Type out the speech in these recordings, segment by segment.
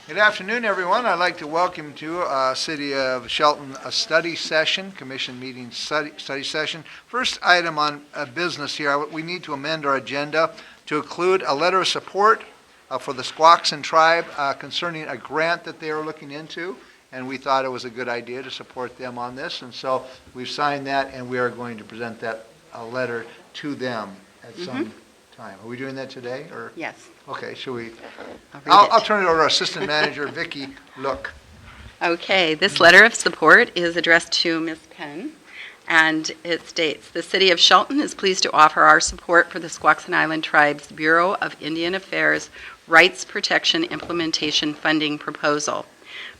Good afternoon, everyone. I'd like to welcome to City of Shelton a study session, commission meeting study session. First item on business here, we need to amend our agenda to include a letter of support for the Squaxin tribe concerning a grant that they are looking into, and we thought it was a good idea to support them on this, and so we've signed that, and we are going to present that letter to them at some time. Are we doing that today, or? Yes. Okay, should we? I'll I'll turn it over to our Assistant Manager, Vicki Look. Okay, this letter of support is addressed to Ms. Penn, and it states, "The City of Shelton is pleased to offer our support for the Squaxin Island Tribe's Bureau of Indian Affairs Rights Protection Implementation Funding Proposal.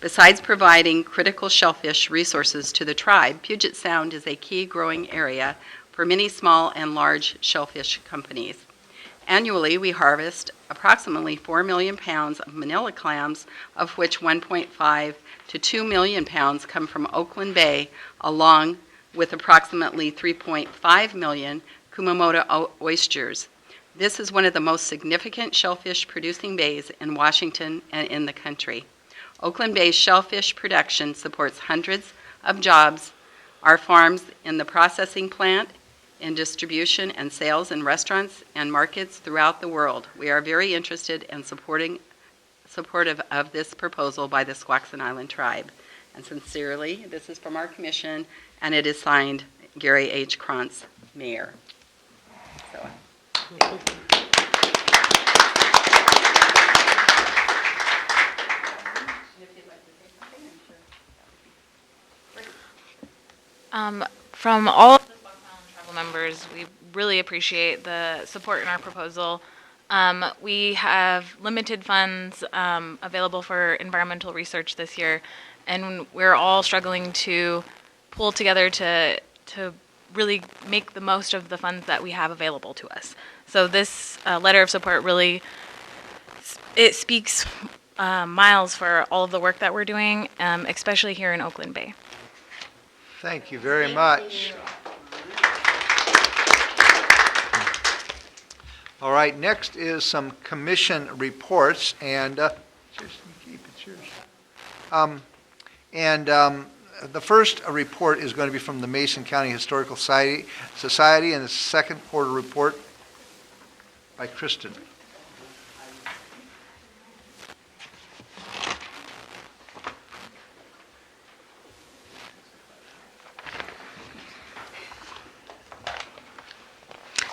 Besides providing critical shellfish resources to the tribe, Puget Sound is a key growing area for many small and large shellfish companies. Annually, we harvest approximately 4 million pounds of manila clams, of which 1.5 to 2 million pounds come from Oakland Bay, along with approximately 3.5 million Kumamoto oysters. This is one of the most significant shellfish producing bays in Washington and in the country. Oakland Bay's shellfish production supports hundreds of jobs. Our farms in the processing plant, in distribution and sales in restaurants and markets throughout the world. We are very interested in supportive of this proposal by the Squaxin Island Tribe." And sincerely, this is from our commission, and it is signed Gary H. Krantz, Mayor. So, From all of the Squaxin Island tribal members, we really appreciate the support in our proposal. We have limited funds available for environmental research this year, and we're all struggling to pull together to really make the most of the funds that we have available to us. So this letter of support really, it speaks miles for all of the work that we're doing, especially here in Oakland Bay. Thank you very much. All right, next is some commission reports, and the first report is going to be from the Mason County Historical Society, and the second quarter report by Kristen.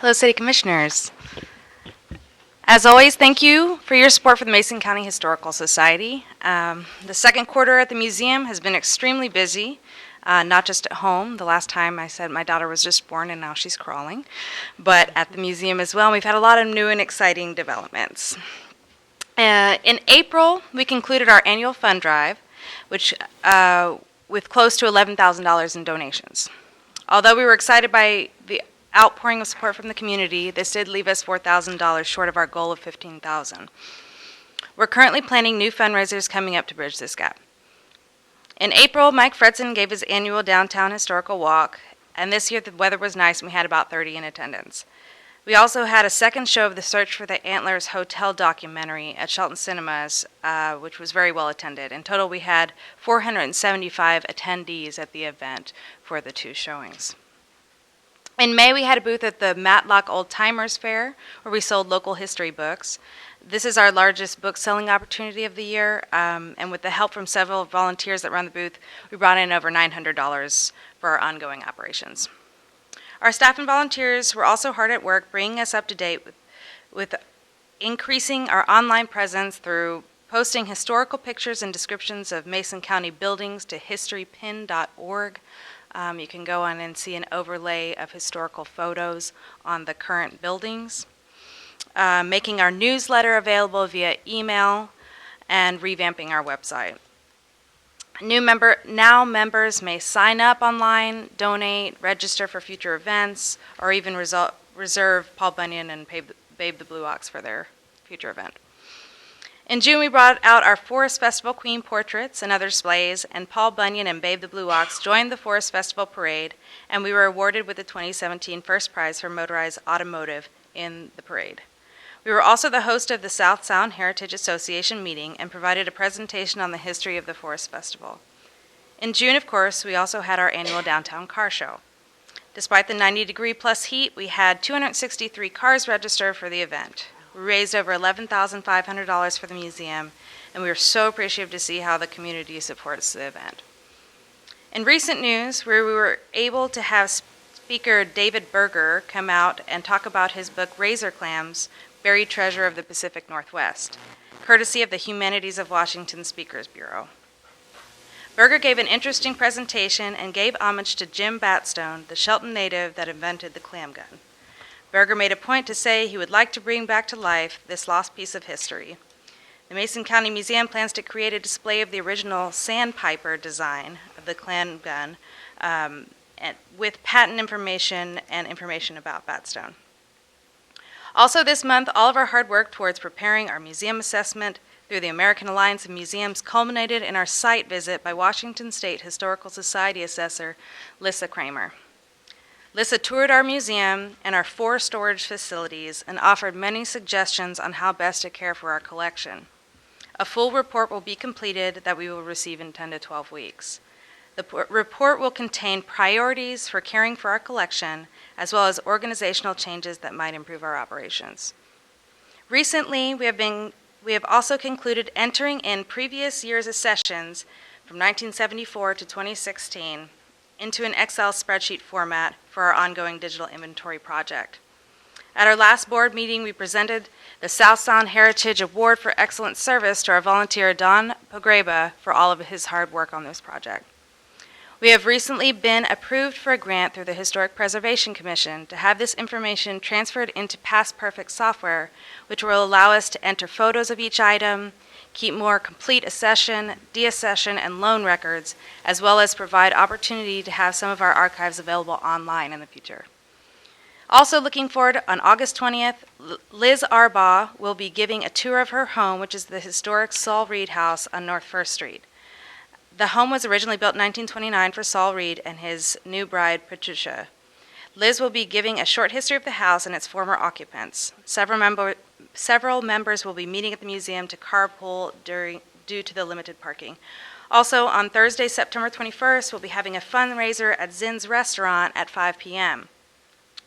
Hello, City Commissioners. As always, thank you for your support for the Mason County Historical Society. The second quarter at the museum has been extremely busy, not just at home. The last time I said my daughter was just born and now she's crawling, but at the museum as well. We've had a lot of new and exciting developments. In April, we concluded our annual fund drive, which with close to $11,000 in donations. Although we were excited by the outpouring of support from the community, this did leave us $4,000 short of our goal of $15,000. We're currently planning new fundraisers coming up to bridge this gap. In April, Mike Fredson gave his annual downtown historical walk, and this year the weather was nice and we had about 30 in attendance. We also had a second show of the Search for the Antlers Hotel documentary at Shelton Cinemas, which was very well attended. In total, we had 475 attendees at the event for the two showings. In May, we had a booth at the Matlock Old Timers Fair, where we sold local history books. This is our largest book selling opportunity of the year, and with the help from several volunteers that run the booth, we brought in over $900 for our ongoing operations. Our staff and volunteers were also hard at work bringing us up to date with increasing our online presence through posting historical pictures and descriptions of Mason County buildings to historypin.org. You can go on and see an overlay of historical photos on the current buildings. Making our newsletter available via email, and revamping our website. Now members may sign up online, donate, register for future events, or even reserve Paul Bunyan and Babe the Blue Ox for their future event. In June, we brought out our Forest Festival Queen portraits and other displays, and Paul Bunyan and Babe the Blue Ox joined the Forest Festival parade, and we were awarded with the 2017 first prize for motorized automotive in the parade. We were also the host of the South Sound Heritage Association meeting and provided a presentation on the history of the Forest Festival. In June, of course, we also had our annual downtown car show. Despite the 90-degree-plus heat, we had 263 cars register for the event. We raised over $11,500 for the museum, and we were so appreciative to see how the community supports the event. In recent news, where we were able to have Speaker David Berger come out and talk about his book, Razor Clams, Buried Treasure of the Pacific Northwest, courtesy of the Humanities of Washington Speakers Bureau. Berger gave an interesting presentation and gave homage to Jim Batstone, the Shelton native that invented the clam gun. Berger made a point to say he would like to bring back to life this lost piece of history. The Mason County Museum plans to create a display of the original sandpiper design of the clam gun with patent information and information about Batstone. Also this month, all of our hard work towards preparing our museum assessment through the American Alliance of Museums culminated in our site visit by Washington State Historical Society Assessor Lissa Kramer. Lissa toured our museum and our 4 storage facilities and offered many suggestions on how best to care for our collection. A full report will be completed that we will receive in 10 to 12 weeks. The report will contain priorities for caring for our collection, as well as organizational changes that might improve our operations. Recently, we have also concluded entering in previous years' accessions from 1974 to 2016 into an Excel spreadsheet format for our ongoing digital inventory project. At our last board meeting, we presented the South Sound Heritage Award for Excellent Service to our volunteer Don Pogreba for all of his hard work on this project. We have recently been approved for a grant through the Historic Preservation Commission to have this information transferred into Past Perfect software, which will allow us to enter photos of each item, keep more complete accession, deaccession, and loan records, as well as provide opportunity to have some of our archives available online in the future. Also looking forward, on August 20th, Liz Arbaugh will be giving a tour of her home, which is the historic Saul Reed House on North First Street. The home was originally built in 1929 for Saul Reed and his new bride, Patricia. Liz will be giving a short history of the house and its former occupants. Several members will be meeting at the museum to carpool due to the limited parking. Also, on Thursday, September 21st, we'll be having a fundraiser at Zinn's Restaurant at 5 p.m.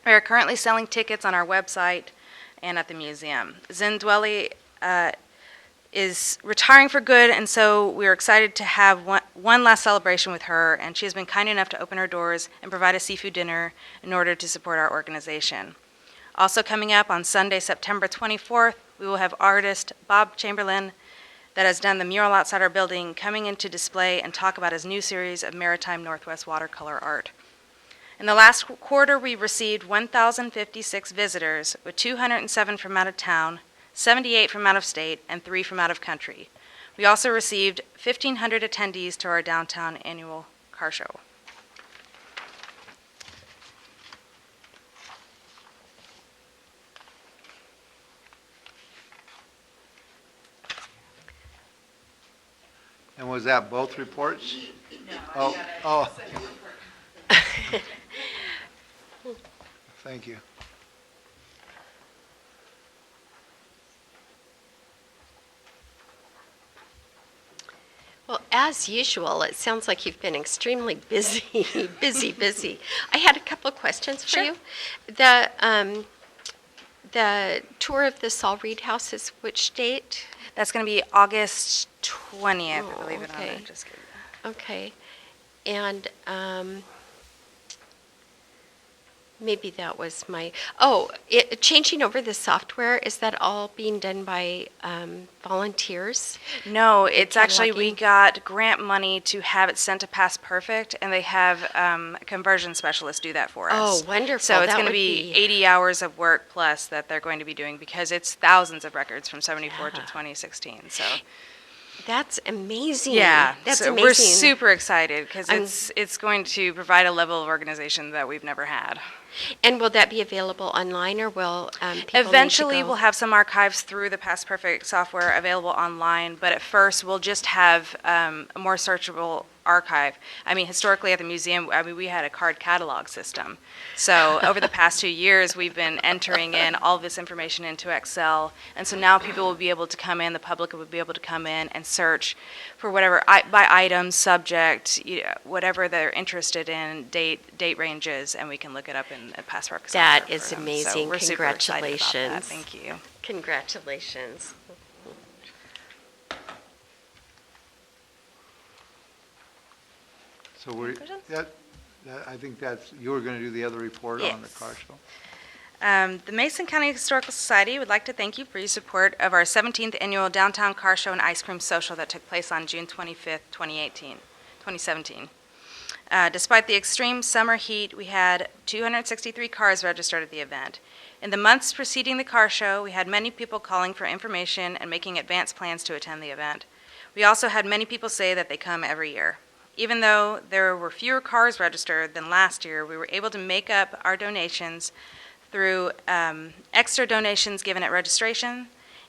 We are currently selling tickets on our website and at the museum. Zinn Dwelly is retiring for good, and so we're excited to have one last celebration with her, and she has been kind enough to open her doors and provide a seafood dinner in order to support our organization. Also coming up on Sunday, September 24th, we will have artist Bob Chamberlain that has done the mural outside our building coming in to display and talk about his new series of Maritime Northwest watercolor art. In the last quarter, we received 1,056 visitors, with 207 from out of town, 78 from out of state, and 3 from out of country. We also received 1,500 attendees to our downtown annual car show. And was that both reports? No. Oh. Thank you. Well, as usual, it sounds like you've been extremely busy, busy. I had a couple of questions for Sure. you. The tour of the Saul Reed House is which date? That's going to be August 20th, I believe it or okay. not. Just kidding. Okay. And maybe that was my, changing over the software, is that all being done by volunteers? No, it's actually, we cataloging? got grant money to have it sent to Past Perfect, and they have a conversion specialist do that for us. Oh, wonderful. So it's That going to would be 80 hours of work plus that they're going to be doing, because it's thousands of records from 74 to Yeah. 2016. So That's amazing. yeah, That's so amazing. we're super excited because I'm- it's going to provide a level of organization that we've never had. And will that be available online, or will people need to Eventually, go? we'll have some archives through the Past Perfect software available online, but at first, we'll just have a more searchable archive. I mean, historically at the museum, we had a card catalog system. So over the past 2 years, we've been entering in all this information into Excel, and so now people will be able to come in, the public will be able to come in and search for whatever, by item, subject, whatever they're interested in, date ranges, and we can look it up in the Past Perfect software. That is for them. amazing. So we're super excited about that. Congratulations. Thank you. Congratulations. So we're, I think that's, you were going to do the other report on the Yes. car show? The Mason County Historical Society would like to thank you for your support of our 17th annual Downtown Car Show and Ice Cream Social that took place on June 25th, 2017. Despite the extreme summer heat, we had 263 cars registered at the event. In the months preceding the car show, we had many people calling for information and making advance plans to attend the event. We also had many people say that they come every year. Even though there were fewer cars registered than last year, we were able to make up our donations through extra donations given at registration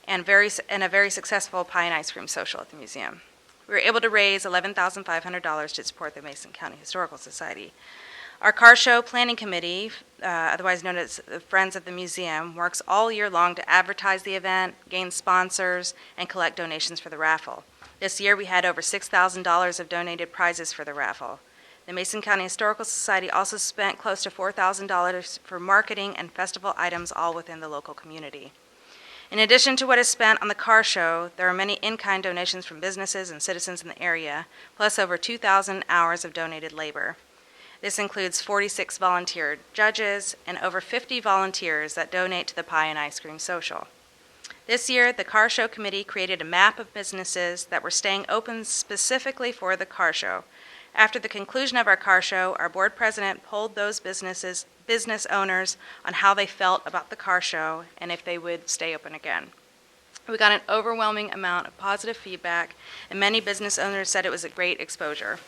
and a very successful pie and ice cream social at the museum. We were able to raise $11,500 to support the Mason County Historical Society. Our car show planning committee, otherwise known as the Friends of the Museum, works all year long to advertise the event, gain sponsors, and collect donations for the raffle. This year, we had over $6,000 of donated prizes for the raffle. The Mason County Historical Society also spent close to $4,000 for marketing and festival items, all within the local community. In addition to what is spent on the car show, there are many in-kind donations from businesses and citizens in the area, plus over 2,000 hours of donated labor. This includes 46 volunteer judges and over 50 volunteers that donate to the Pie and Ice Cream Social. This year, the Car Show Committee created a map of businesses that were staying open specifically for the car show. After the conclusion of our car show, our board president polled those business owners on how they felt about the car show and if they would stay open again. We got an overwhelming amount of positive feedback, and many business owners said it was a great exposure.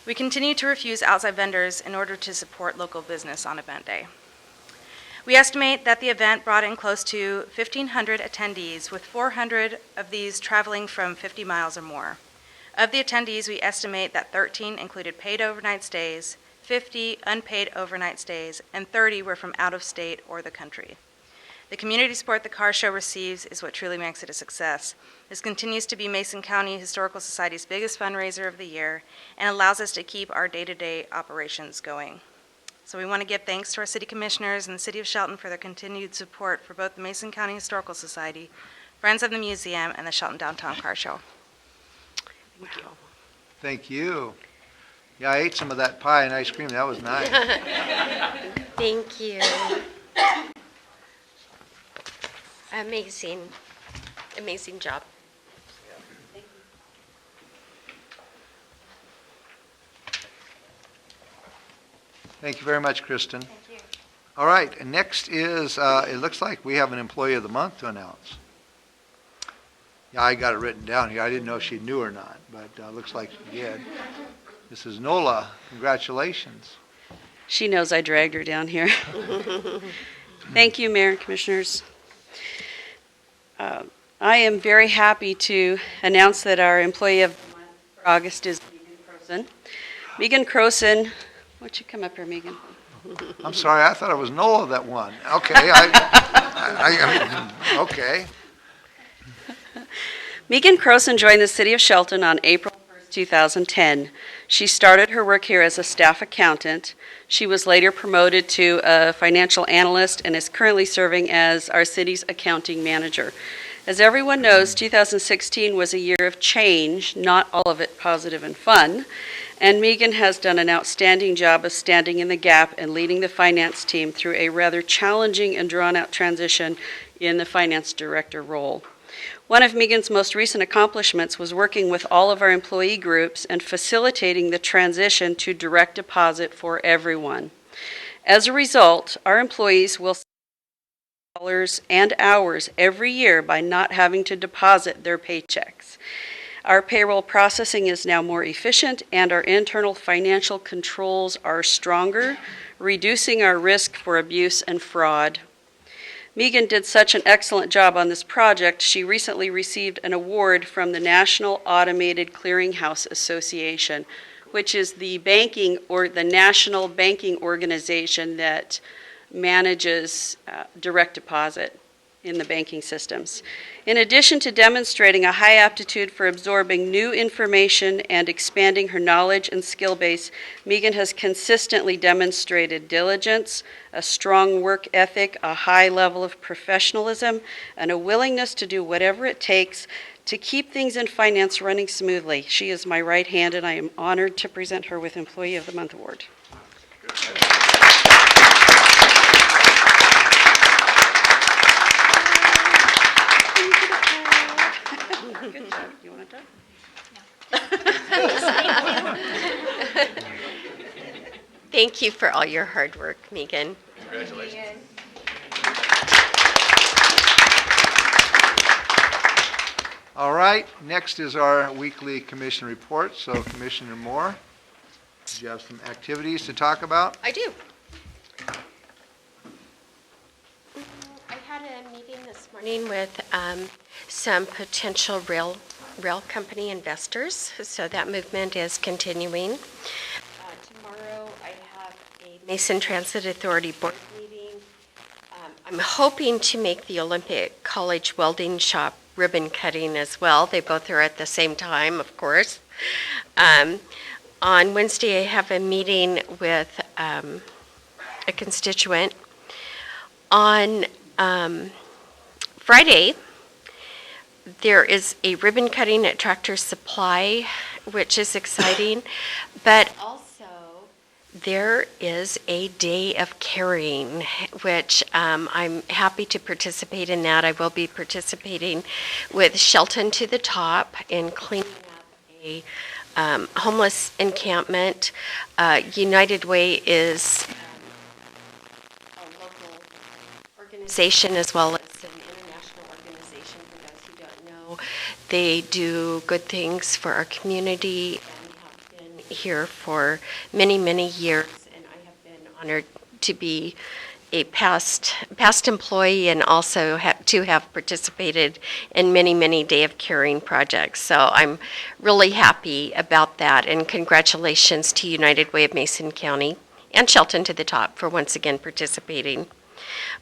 We continue to refuse outside vendors in order to support local business on event day. We estimate that the event brought in close to 1,500 attendees, with 400 of these traveling from 50 miles or more. Of the attendees, we estimate that 13 included paid overnight stays, 50 unpaid overnight stays, and 30 were from out of state or the country. The community support the car show receives is what truly makes it a success. This continues to be Mason County Historical Society's biggest fundraiser of the year and allows us to keep our day-to-day operations going. So we want to give thanks to our city commissioners and the city of Shelton for their continued support for both the Mason County Historical Society, Friends of the Museum, and the Shelton Downtown Car Show. Thank you. Thank you. Yeah, I ate some of that pie and ice cream. That was nice. Thank you. Amazing. Amazing job. Thank you very much, Kristen. Thank you. All right, and next is, it looks like we have an Employee of the Month to announce. Yeah, I got it written down here. I didn't know if she knew or not, but looks like she did. This is Nola. Congratulations. She knows I dragged her down here. Thank you, Mayor and Commissioners. I am very happy to announce that our Employee of the Month for August is Megan Croson. Megan Croson, why don't you come up here, Megan? I'm sorry, I thought it was Nola that won. Okay, okay. Megan Croson joined the City of Shelton on April 1st, 2010. She started her work here as a staff accountant. She was later promoted to a financial analyst and is currently serving as our city's accounting manager. As everyone knows, 2016 was a year of change, not all of it positive and fun, and Megan has done an outstanding job of standing in the gap and leading the finance team through a rather challenging and drawn-out transition in the finance director role. One of Megan's most recent accomplishments was working with all of our employee groups and facilitating the transition to direct deposit for everyone. As a result, our employees will save dollars and hours every year by not having to deposit their paychecks. Our payroll processing is now more efficient, and our internal financial controls are stronger, reducing our risk for abuse and fraud. Megan did such an excellent job on this project, she recently received an award from the National Automated Clearinghouse Association, which is the banking or the national banking organization that manages direct deposit in the banking systems. In addition to demonstrating a high aptitude for absorbing new information and expanding her knowledge and skill base, Megan has consistently demonstrated diligence, a strong work ethic, a high level of professionalism, and a willingness to do whatever it takes to keep things in finance running smoothly. She is my right hand, and I am honored to present her with Employee of the Month award. Good job. You want to Thank you for all your hard work, Megan. Congratulations. All right, next is our weekly commission report. So Commissioner Moore, do you have some activities to talk about? I do. I had a meeting this morning with some potential rail company investors, so that movement is continuing. Tomorrow I have a Mason Transit Authority board meeting. I'm hoping to make the Olympic College Welding Shop ribbon cutting as well. They both are at the same time, of course. On Wednesday I have a meeting with a constituent. On Friday, there is a ribbon cutting at Tractor Supply, which is exciting, but also there is a day of caring, which I'm happy to participate in that. I will be participating with Shelton to the Top in cleaning up a homeless encampment. United Way is a local organization as well as an international organization, for those who don't know. They do good things for our community and have been here for many, many years, and I have been honored to be a past employee and also to have participated in many, many Day of Caring projects. So I'm really happy about that, and congratulations to United Way of Mason County and Shelton to the Top for once again participating.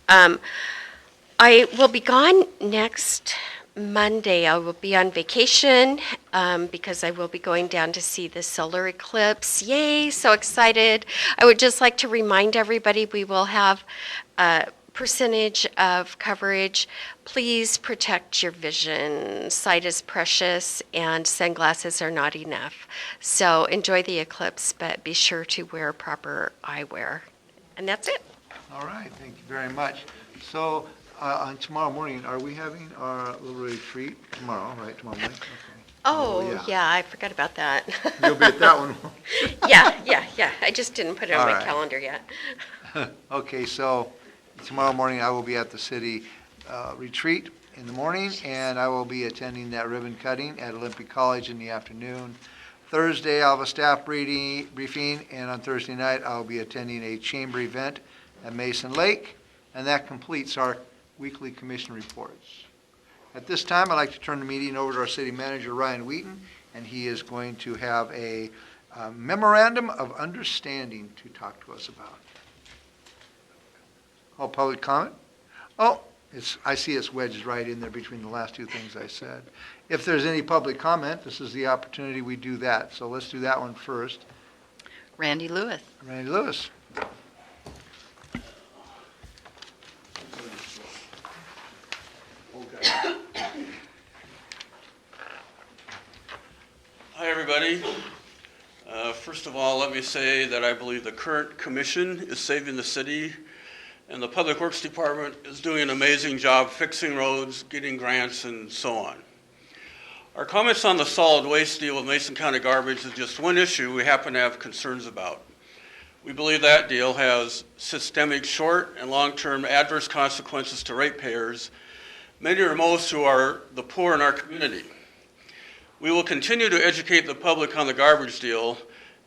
I will be gone next Monday. I will be on vacation because I will be going down to see the solar eclipse. Yay, so excited. I would just like to remind everybody we will have a percentage of coverage. Please protect your vision. Sight is precious and sunglasses are not enough. So enjoy the eclipse, but be sure to wear proper eyewear. And that's it. All right, thank you very much. So on tomorrow morning, are we having our little retreat tomorrow, right, tomorrow morning? Okay. Oh, yeah, I forgot about that. You'll be at that one. Yeah. I just didn't put it on All my right. calendar yet. Okay, so tomorrow morning I will be at the city retreat in the morning, and I will be attending that ribbon cutting at Olympic College in the afternoon. Thursday, I'll have a staff briefing, and on Thursday night, I'll be attending a chamber event at Mason Lake, and that completes our weekly commission reports. At this time, I'd like to turn the meeting over to our city manager, Ryan Wheaton, and he is going to have a memorandum of understanding to talk to us about. Oh, public comment? Oh, I see it's wedged right in there between the last two things I said. If there's any public comment, this is the opportunity we do that. So let's do that one first. Randy Lewis. Randy Lewis. Hi, everybody. First of all, let me say that I believe the current commission is saving the city, and the Public Works Department is doing an amazing job fixing roads, getting grants, and so on. Our comments on the solid waste deal with Mason County Garbage is just one issue we happen to have concerns about. We believe that deal has systemic short and long-term adverse consequences to ratepayers, many or most who are the poor in our community. We will continue to educate the public on the garbage deal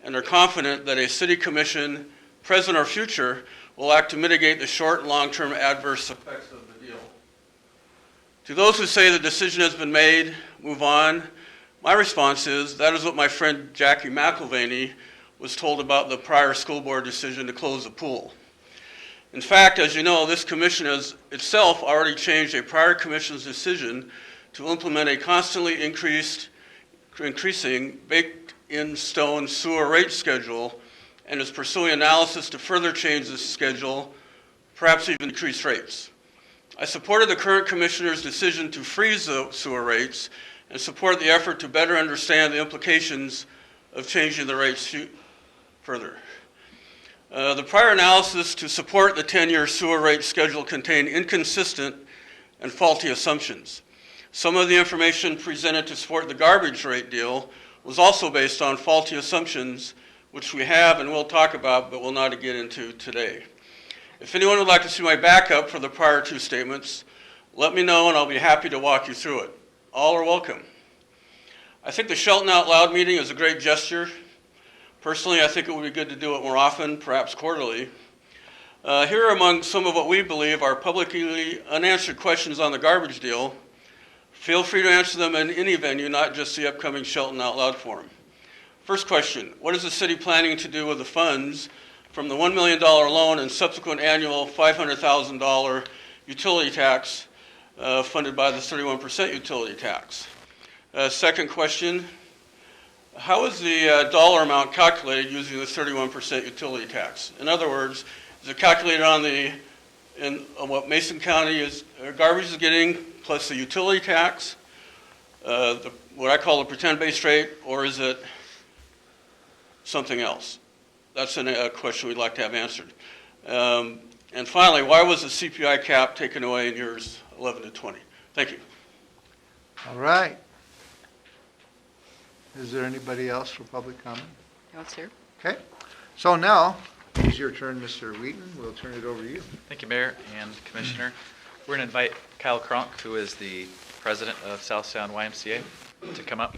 and are confident that a city commission present or future, will act to mitigate the short and long-term adverse effects of the deal. To those who say the decision has been made, move on, my response is that is what my friend Jackie McIlvaney was told about the prior school board decision to close the pool. In fact, as you know, this commission has itself already changed a prior commission's decision to implement a constantly increasing baked-in-stone sewer rate schedule and is pursuing analysis to further change this schedule, perhaps even decrease rates. I supported the current commissioner's decision to freeze the sewer rates and support the effort to better understand the implications of changing the rates further. The prior analysis to support the 10-year sewer rate schedule contained inconsistent and faulty assumptions. Some of the information presented to support the garbage rate deal was also based on faulty assumptions, which we have and will talk about, but will not get into today. If anyone would like to see my backup for the prior two statements, let me know and I'll be happy to walk you through it. All are welcome. I think the Shelton Out Loud meeting is a great gesture. Personally, I think it would be good to do it more often, perhaps quarterly. Here are among some of what we believe are publicly unanswered questions on the garbage deal. Feel free to answer them in any venue, not just the upcoming Shelton Out Loud Forum. First question, what is the city planning to do with the funds from the $1 million loan and subsequent annual $500,000 utility tax funded by the 31% utility tax? Second question, how is the dollar amount calculated using the 31% utility tax? In other words, is it calculated on what Mason County garbage is getting plus the utility tax, what I call the pretend base rate, or is it something else? That's a question we'd like to have answered. And finally, why was the CPI cap taken away in years 11 to 20? Thank you. All right. Is there anybody else for public comment? No, sir. Okay. So now, it's your turn, Mr. Wheaton. We'll turn it over to you. Thank you, Mayor and Commissioner. We're going to invite Kyle Kronk, who is the president of South Sound YMCA, to come up.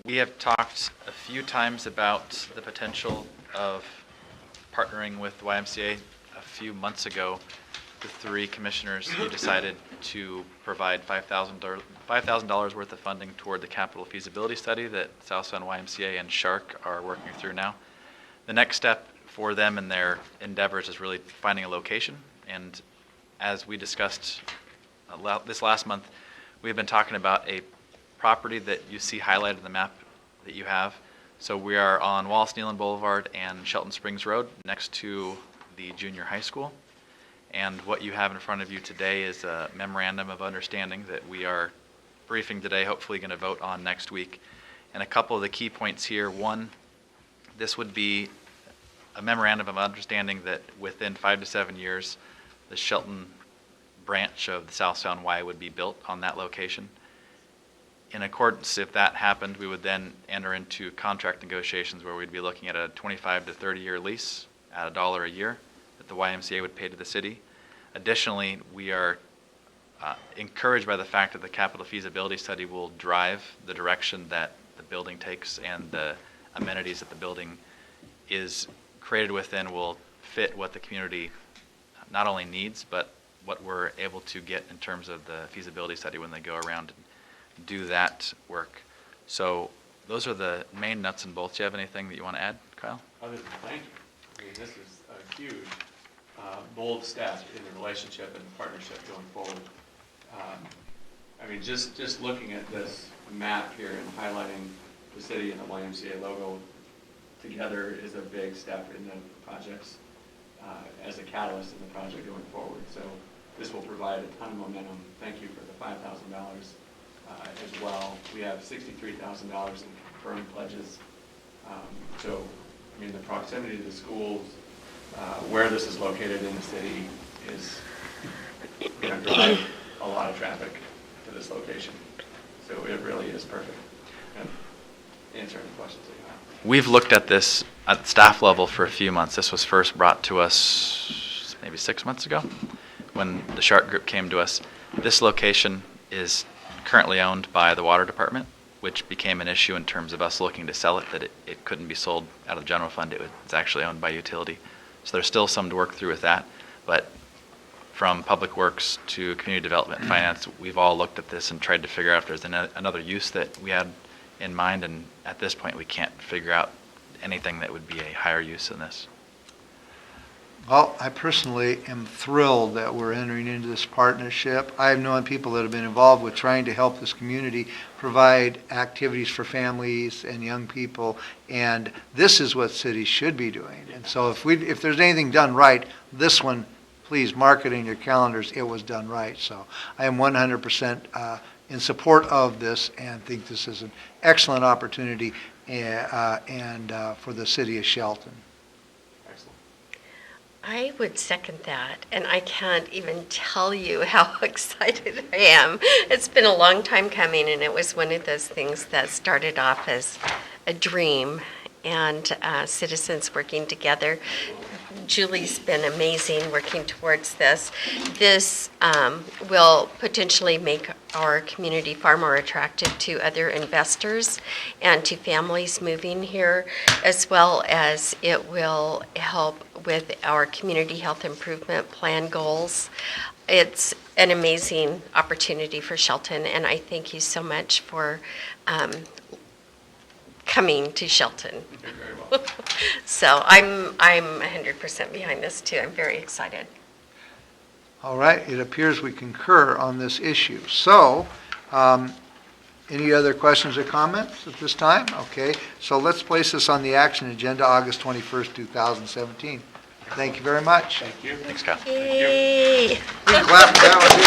We have talked a few times about the potential of partnering with YMCA. A few months ago, the three commissioners, we decided to provide $5,000 worth of funding toward the capital feasibility study that South Sound YMCA and Shark are working through now. The next step for them in their endeavors is really finding a location. And as we discussed this last month, we've been talking about a property that you see highlighted in the map that you have. So we are on Wallace Nealon Boulevard and Shelton Springs Road next to the junior high school. And what you have in front of you today is a memorandum of understanding that we are briefing today, hopefully going to vote on next week. And a couple of the key points here. One, this would be a memorandum of understanding that within 5 to 7 years, the Shelton branch of the South Sound Y would be built on that location. In accordance, if that happened, we would then enter into contract negotiations where we'd be looking at a 25 to 30-year lease at $1 a year that the YMCA would pay to the city. Additionally, we are encouraged by the fact that the capital feasibility study will drive the direction that the building takes, and the amenities that the building is created within will fit what the community not only needs, but what we're able to get in terms of the feasibility study when they go around and do that work. So those are the main nuts and bolts. Do you have anything that you want to add, Kyle? Other than thank you. I mean, this is a huge, bold step in the relationship and the partnership going forward. I mean, just looking at this map here and highlighting the city and the YMCA logo together is a big step in the projects as a catalyst in the project going forward. So this will provide a ton of momentum. Thank you for the $5,000 as well. We have $63,000 in confirmed pledges. So, I mean, the proximity to the schools, where this is located in the city, is going to drive a lot of traffic to this location. So it really is perfect. And answer any questions that you have. We've looked at this at staff level for a few months. This was first brought to us maybe 6 months ago when the Shark Group came to us. This location is currently owned by the water department, which became an issue in terms of us looking to sell it, that it couldn't be sold out of the general fund. It's actually owned by utility. So there's still some to work through with that, but from Public Works to Community Development and Finance, we've all looked at this and tried to figure out if there's another use that we had in mind, and at this point, we can't figure out anything that would be a higher use than this. Well, I personally am thrilled that we're entering into this partnership. I've known people that have been involved with trying to help this community provide activities for families and young people, and this is what cities should be doing. And so if there's anything done right, this one, please mark it in your calendars, it was done right. So I am 100% in support of this and think this is an excellent opportunity and for the city of Shelton. I would second that, and I can't even tell you how excited I am. It's been a long time coming, and it was one of those things that started off as a dream, and citizens working together. Julie's been amazing working towards this. This will potentially make our community far more attractive to other investors and to families moving here, as well as it will help with our community health improvement plan goals. It's an amazing opportunity for Shelton, and I thank you so much for coming to Shelton. So I'm 100% behind this too. I'm very excited. All right, it appears we concur on this issue. So, any other questions or comments at this time? Okay, so let's place this on the action agenda, August 21st, 2017. Thank you very much. Thank you. Thanks, Kyle. Yay! Clap for that one, too.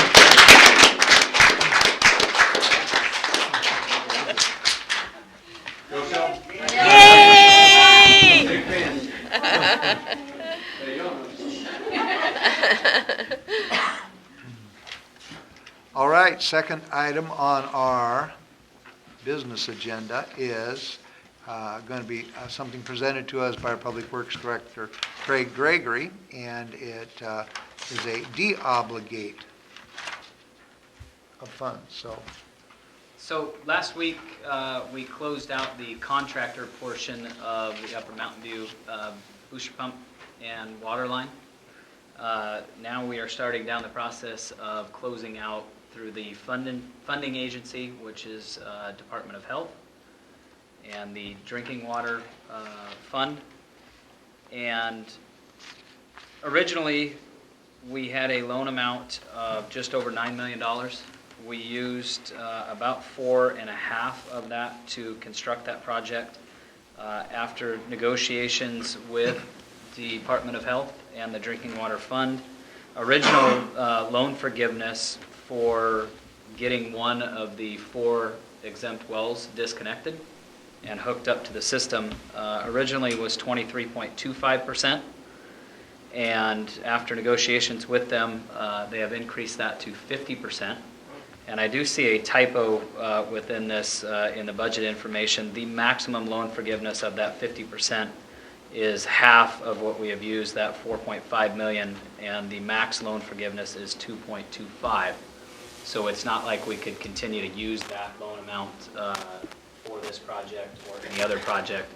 All right, second item on our business agenda is going to be something presented to us by our Public Works Director, Craig Gregory, and it is a de-obligate of funds, So last week, we closed out the contractor portion of the Upper Mountain View booster pump and water line. Now we are starting down the process of closing out through the funding agency, which is Department of Health, and the drinking water fund. And originally, we had a loan amount of just over $9 million. We used about 4.5 of that to construct that project. After negotiations with the Department of Health and the Drinking Water Fund, original loan forgiveness for getting one of the 4 exempt wells disconnected and hooked up to the system originally was 23.25%. And after negotiations with them, they have increased that to 50%. And I do see a typo within this in the budget information. The maximum loan forgiveness of that 50% is half of what we have used, that 4.5 million, and the max loan forgiveness is 2.25. So it's not like we could continue to use that loan amount for this project or any other project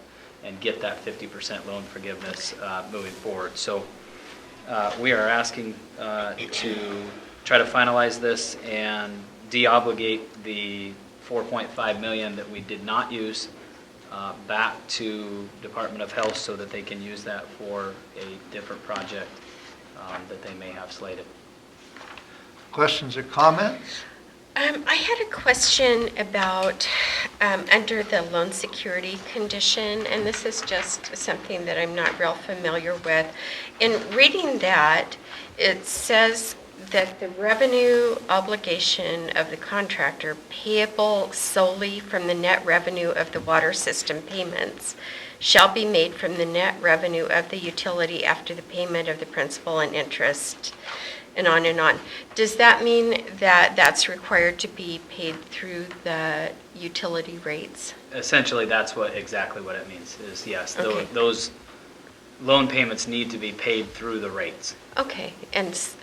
and get that 50% loan forgiveness moving forward. So we are asking to try to finalize this and de-obligate the 4.5 million that we did not use back to Department of Health so that they can use that for a different project that they may have slated. Questions or comments? I had a question about under the loan security condition, and this is just something that I'm not real familiar with. In reading that, it says that the revenue obligation of the contractor payable solely from the net revenue of the water system payments shall be made from the net revenue of the utility after the payment of the principal and interest, and on and on. Does that mean that that's required to be paid through the utility rates? Essentially, that's exactly what it means, is yes, Okay. those loan payments need to be paid through the rates. Okay,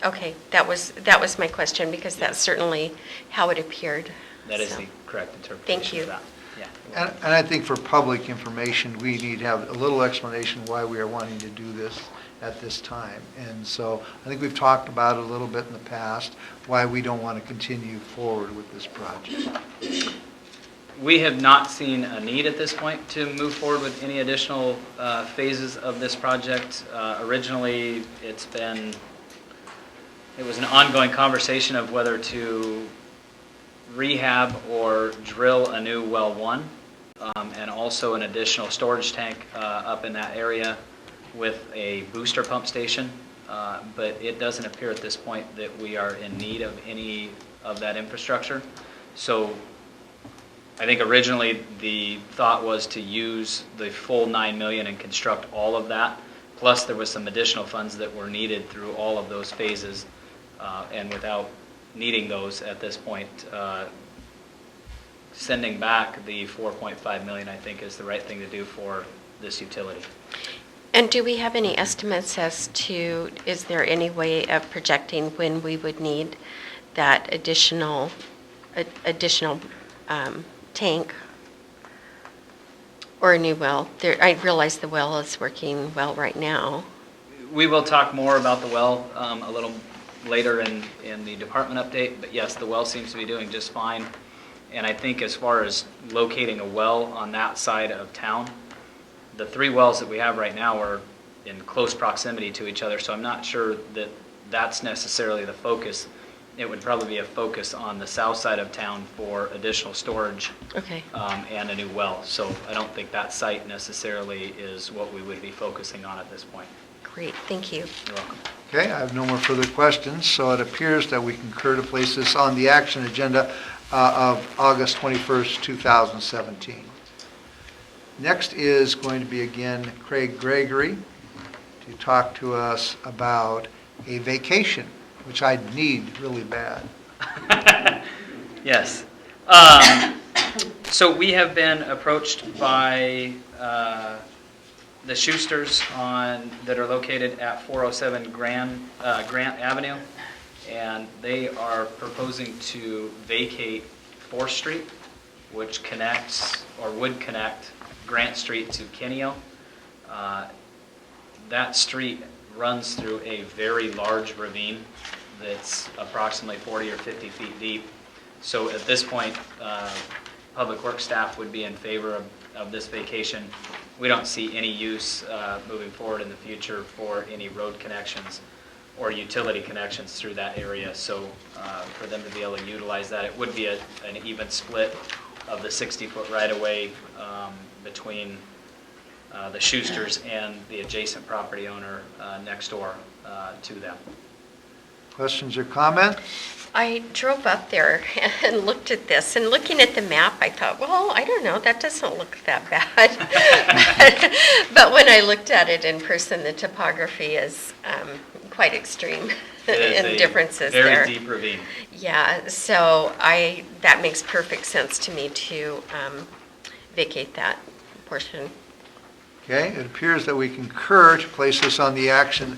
okay, that was my question, because that's certainly how it appeared. That is So, the correct interpretation you. of that. Yeah. And I think for public information, we need to have a little explanation why we are wanting to do this at this time. And so I think we've talked about it a little bit in the past, why we don't want to continue forward with this project. We have not seen a need at this point to move forward with any additional phases of this project. Originally, it was an ongoing conversation of whether to rehab or drill a new well one, and also an additional storage tank up in that area with a booster pump station. But it doesn't appear at this point that we are in need of any of that infrastructure. So I think originally the thought was to use the full 9 million and construct all of that. Plus there was some additional funds that were needed through all of those phases. And without needing those at this point, sending back the 4.5 million I think is the right thing to do for this utility. And do we have any estimates as to, is there any way of projecting when we would need that additional tank or a new well? I realize the well is working well right now. We will talk more about the well a little later in the department update, but yes, the well seems to be doing just fine. And I think as far as locating a well on that side of town, the 3 wells that we have right now are in close proximity to each other, so I'm not sure that that's necessarily the focus. It would probably be a focus on the south side of town for additional storage. Okay. And a new well. So I don't think that site necessarily is what we would be focusing on at this point. Great, thank you. You're welcome. Okay, I have no more further questions, so it appears that we concur to place this on the action agenda of August 21st, 2017. Next is going to be again Craig Gregory to talk to us about a vacation, which I need really bad. Yes. So we have been approached by the Schusters that are located at 407 Grant Avenue, and they are proposing to vacate 4th Street, which connects or would connect Grant Street to Keneo. That street runs through a very large ravine that's approximately 40 or 50 feet deep. So at this point, Public Works staff would be in favor of this vacation. We don't see any use moving forward in the future for any road connections or utility connections through that area. So for them to be able to utilize that, it would be an even split of the 60-foot right-of-way between the Schusters and the adjacent property owner next door to them. Questions or comments? I drove up there and looked at this, and looking at the map, I thought, well, I don't know, that doesn't look that bad. But when I looked at it in person, the topography is quite extreme in differences there. Very deep ravine. Yeah, so that makes perfect sense to me to vacate that portion. Okay, it appears that we concur to place this on the action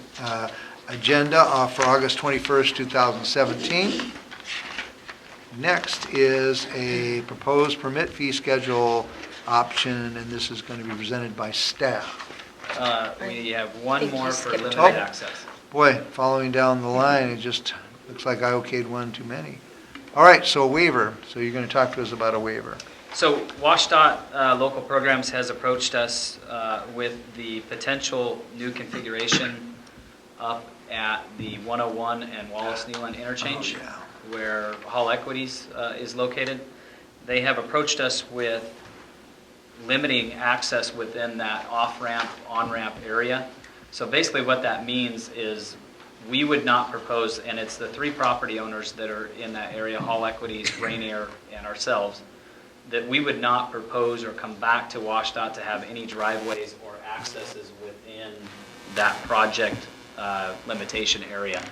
agenda for August 21st, 2017. Next is a proposed permit fee schedule option, and this is going to be presented by staff. We have one think more you for skipped limited one. access. Boy, following down the line, it just looks like I okayed one too many. All right, so a waiver. So you're going to talk to us about a waiver. So WashDOT Local Programs has approached us with the potential new configuration up at the 101 and Wallace-Nealon interchange, where Hall Equities is located. They have approached us with limiting access within that off-ramp, on-ramp area. So basically what that means is we would not propose, and it's the 3 property owners that are in that area, Hall Equities, Rainier, and ourselves, that we would not propose or come back to WashDOT to have any driveways or accesses within that project limitation area.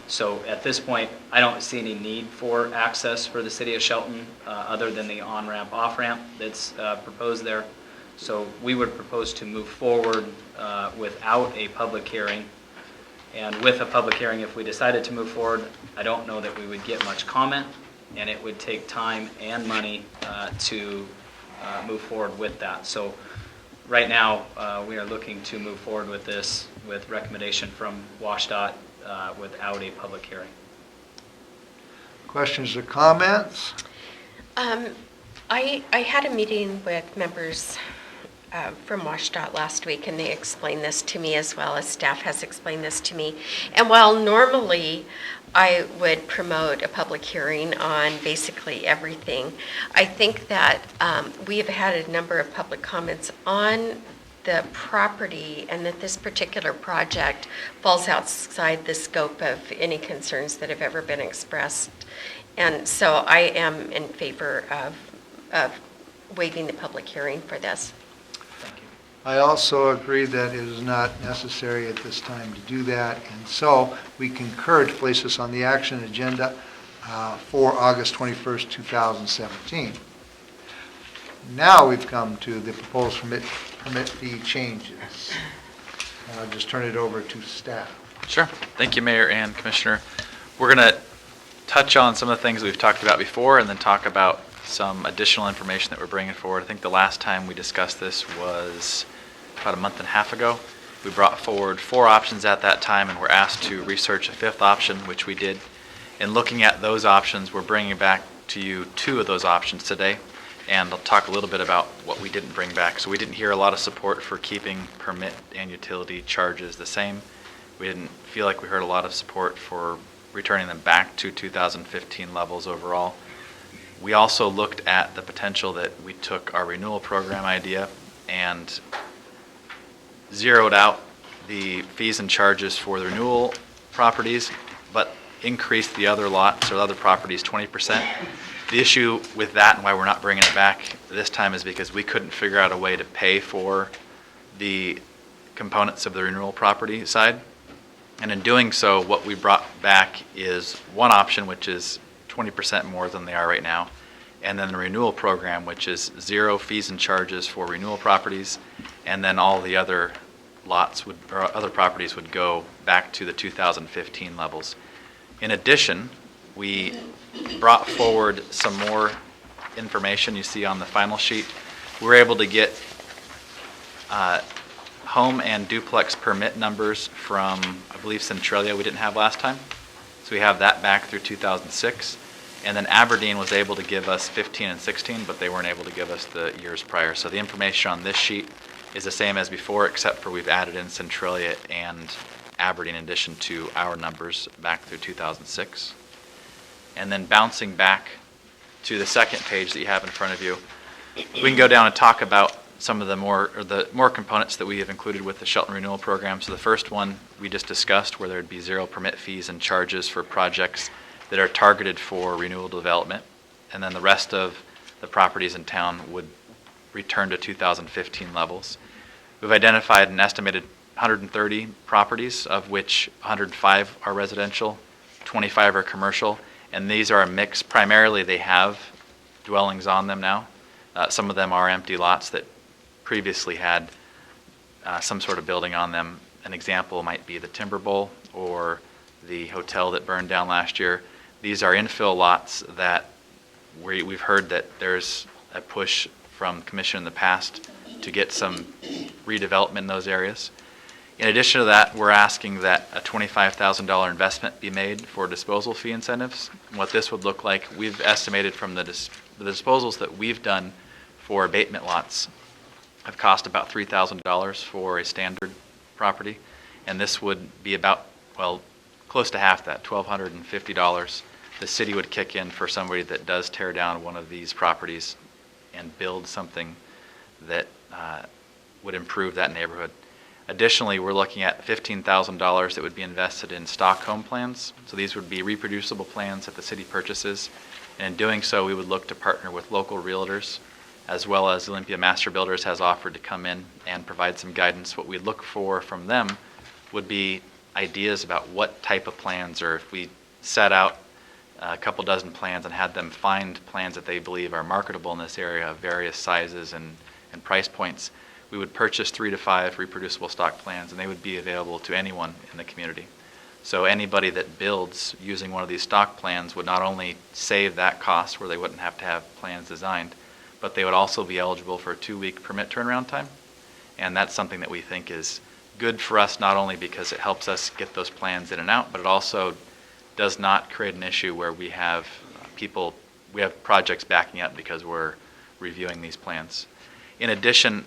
So at this point, I don't see any need for access for the city of Shelton other than the on-ramp, off-ramp that's proposed there. So we would propose to move forward without a public hearing. And with a public hearing, if we decided to move forward, I don't know that we would get much comment, and it would take time and money to move forward with that. So right now, we are looking to move forward with this with recommendation from WashDOT without a public hearing. Questions or comments? I had a meeting with members from WashDOT last week, and they explained this to me as well as staff has explained this to me. And while normally I would promote a public hearing on basically everything, I think that we have had a number of public comments on the property and that this particular project falls outside the scope of any concerns that have ever been expressed. And so I am in favor of waiving the public hearing for this. Thank you. I also agree that it is not necessary at this time to do that, and so we concur to place this on the action agenda for August 21st, 2017. Now we've come to the proposed permit fee changes. And I'll just turn it over to staff. Sure. Thank you, Mayor and Commissioner. We're going to touch on some of the things we've talked about before and then talk about some additional information that we're bringing forward. I think the last time we discussed this was about a month and a half ago. We brought forward 4 options at that time and were asked to research a 5th option, which we did. In looking at those options, we're bringing back to you 2 of those options today, and I'll talk a little bit about what we didn't bring back. So we didn't hear a lot of support for keeping permit and utility charges the same. We didn't feel like we heard a lot of support for returning them back to 2015 levels overall. We also looked at the potential that we took our renewal program idea and zeroed out the fees and charges for the renewal properties, but increased the other lots or other properties 20%. The issue with that and why we're not bringing it back this time is because we couldn't figure out a way to pay for the components of the renewal property side. And in doing so, what we brought back is one option, which is 20% more than they are right now, and then the renewal program, which is 0 fees and charges for renewal properties, and then all the other lots would, or other properties would go back to the 2015 levels. In addition, we brought forward some more information you see on the final sheet. We were able to get home and duplex permit numbers from, I believe, Centralia we didn't have last time. So we have that back through 2006. And then Aberdeen was able to give us 15 and 16, but they weren't able to give us the years prior. So the information on this sheet is the same as before, except for we've added in Centralia and Aberdeen in addition to our numbers back through 2006. And then bouncing back to the second page that you have in front of you, we can go down and talk about some of the more components that we have included with the Shelton Renewal Program. So the first one we just discussed, where there would be 0 permit fees and charges for projects that are targeted for renewal development. And then the rest of the properties in town would return to 2015 levels. We've identified an estimated 130 properties, of which 105 are residential, 25 are commercial, and these are a mix. Primarily they have dwellings on them now. Some of them are empty lots that previously had some sort of building on them. An example might be the Timber Bowl or the hotel that burned down last year. These are infill lots that we've heard that there's a push from Commission in the past to get some redevelopment in those areas. In addition to that, we're asking that a $25,000 investment be made for disposal fee incentives. And what this would look like, we've estimated from the disposals that we've done for abatement lots have cost about $3,000 for a standard property. And this would be about, well, close to half that, $1,250. The city would kick in for somebody that does tear down one of these properties and build something that would improve that neighborhood. Additionally, we're looking at $15,000 that would be invested in stock home plans. So these would be reproducible plans that the city purchases. And in doing so, we would look to partner with local realtors, as well as Olympia Master Builders has offered to come in and provide some guidance. What we look for from them would be ideas about what type of plans, or if we set out a couple dozen plans and had them find plans that they believe are marketable in this area of various sizes and price points, we would purchase 3 to 5 reproducible stock plans, and they would be available to anyone in the community. So anybody that builds using one of these stock plans would not only save that cost where they wouldn't have to have plans designed, but they would also be eligible for a 2-week permit turnaround time. And that's something that we think is good for us, not only because it helps us get those plans in and out, but it also does not create an issue where we have projects backing up because we're reviewing these plans. In addition,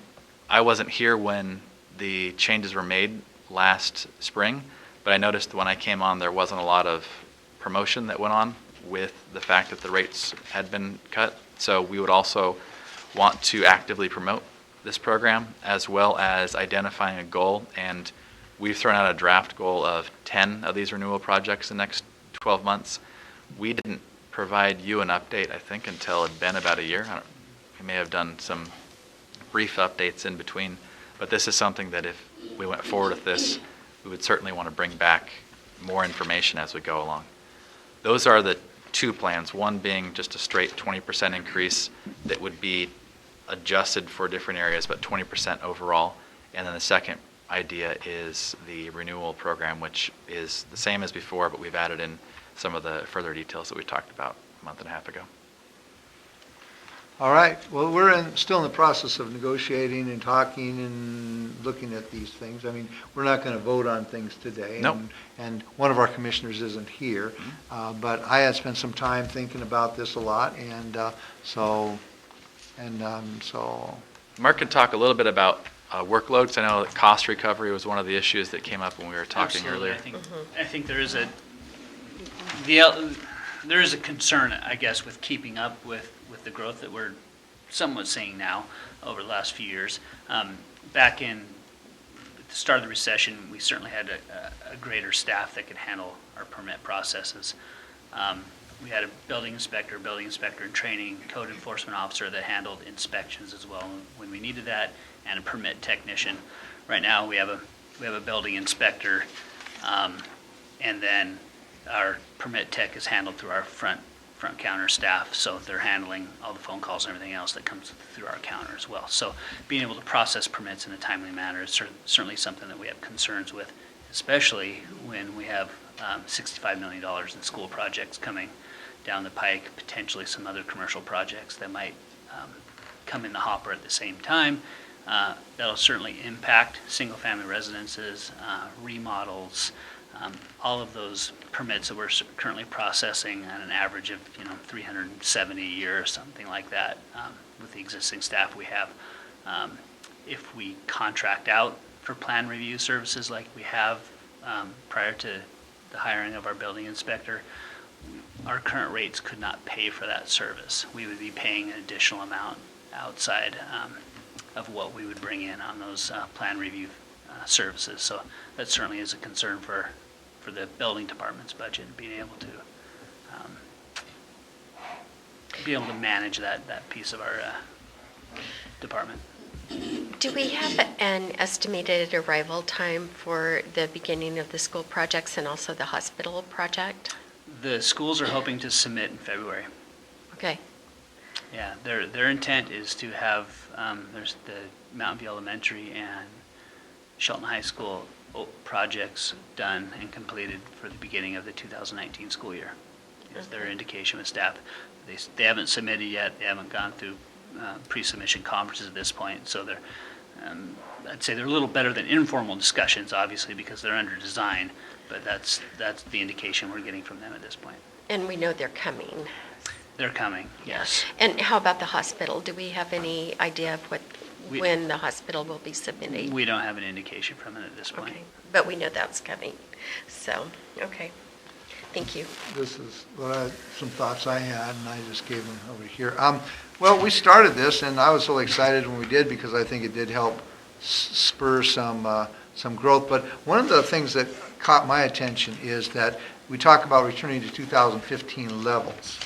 I wasn't here when the changes were made last spring, but I noticed when I came on there wasn't a lot of promotion that went on with the fact that the rates had been cut. So we would also want to actively promote this program, as well as identifying a goal. And we've thrown out a draft goal of 10 of these renewal projects in the next 12 months. We didn't provide you an update, I think, until it had been about a year. We may have done some brief updates in between, but this is something that if we went forward with this, we would certainly want to bring back more information as we go along. Those are the two plans, one being just a straight 20% increase that would be adjusted for different areas, but 20% overall. And then the second idea is the renewal program, which is the same as before, but we've added in some of the further details that we talked about a month and a half ago. All right, well, we're still in the process of negotiating and talking and looking at these things. I mean, we're not going to vote on things today. Nope. And one of our commissioners isn't here, but I had spent some time thinking about this a lot, and so Mark can talk a little bit about workload, because I know that cost recovery was one of the issues that came up when we were talking Absolutely. earlier. I think there is a concern, I guess, with keeping up with the growth that we're somewhat seeing now over the last few years. Back in at the start of the recession, we certainly had a greater staff that could handle our permit processes. We had a building inspector in training, code enforcement officer that handled inspections as well when we needed that, and a permit technician. Right now, we have a building inspector, and then our permit tech is handled through our front counter staff, so they're handling all the phone calls and everything else that comes through our counter as well. So being able to process permits in a timely manner is certainly something that we have concerns with, especially when we have $65 million in school projects coming down the pike, potentially some other commercial projects that might come in the hopper at the same time. That'll certainly impact single-family residences, remodels, all of those permits that we're currently processing at an average of 370 a year or something like that with the existing staff we have. If we contract out for plan review services like we have prior to the hiring of our building inspector, our current rates could not pay for that service. We would be paying an additional amount outside of what we would bring in on those plan review services. So that certainly is a concern for the building department's budget, and being able to manage that piece of our department. Do we have an estimated arrival time for the beginning of the school projects and also the hospital project? The schools are hoping to submit in February. Okay. Yeah, their intent is to have, there's the Mountain View Elementary and Shelton High School projects done and completed for the beginning of the 2019 school year. Is their indication with staff. They haven't submitted yet. They haven't gone through pre-submission conferences at this point. So they're, I'd say they're a little better than informal discussions, obviously, because they're under design. But that's the indication we're getting from them at this point. And we know they're coming. They're coming, yes. And how about the hospital? Do we have any idea of when the hospital will be submitting? We don't have an indication from it at this point. Okay, but we know that's coming. So, okay. Thank you. this is some thoughts I had, and I just gave them over here. Well, we started this, and I was so excited when we did because I think it did help spur some growth. But one of the things that caught my attention is that we talk about returning to 2015 levels.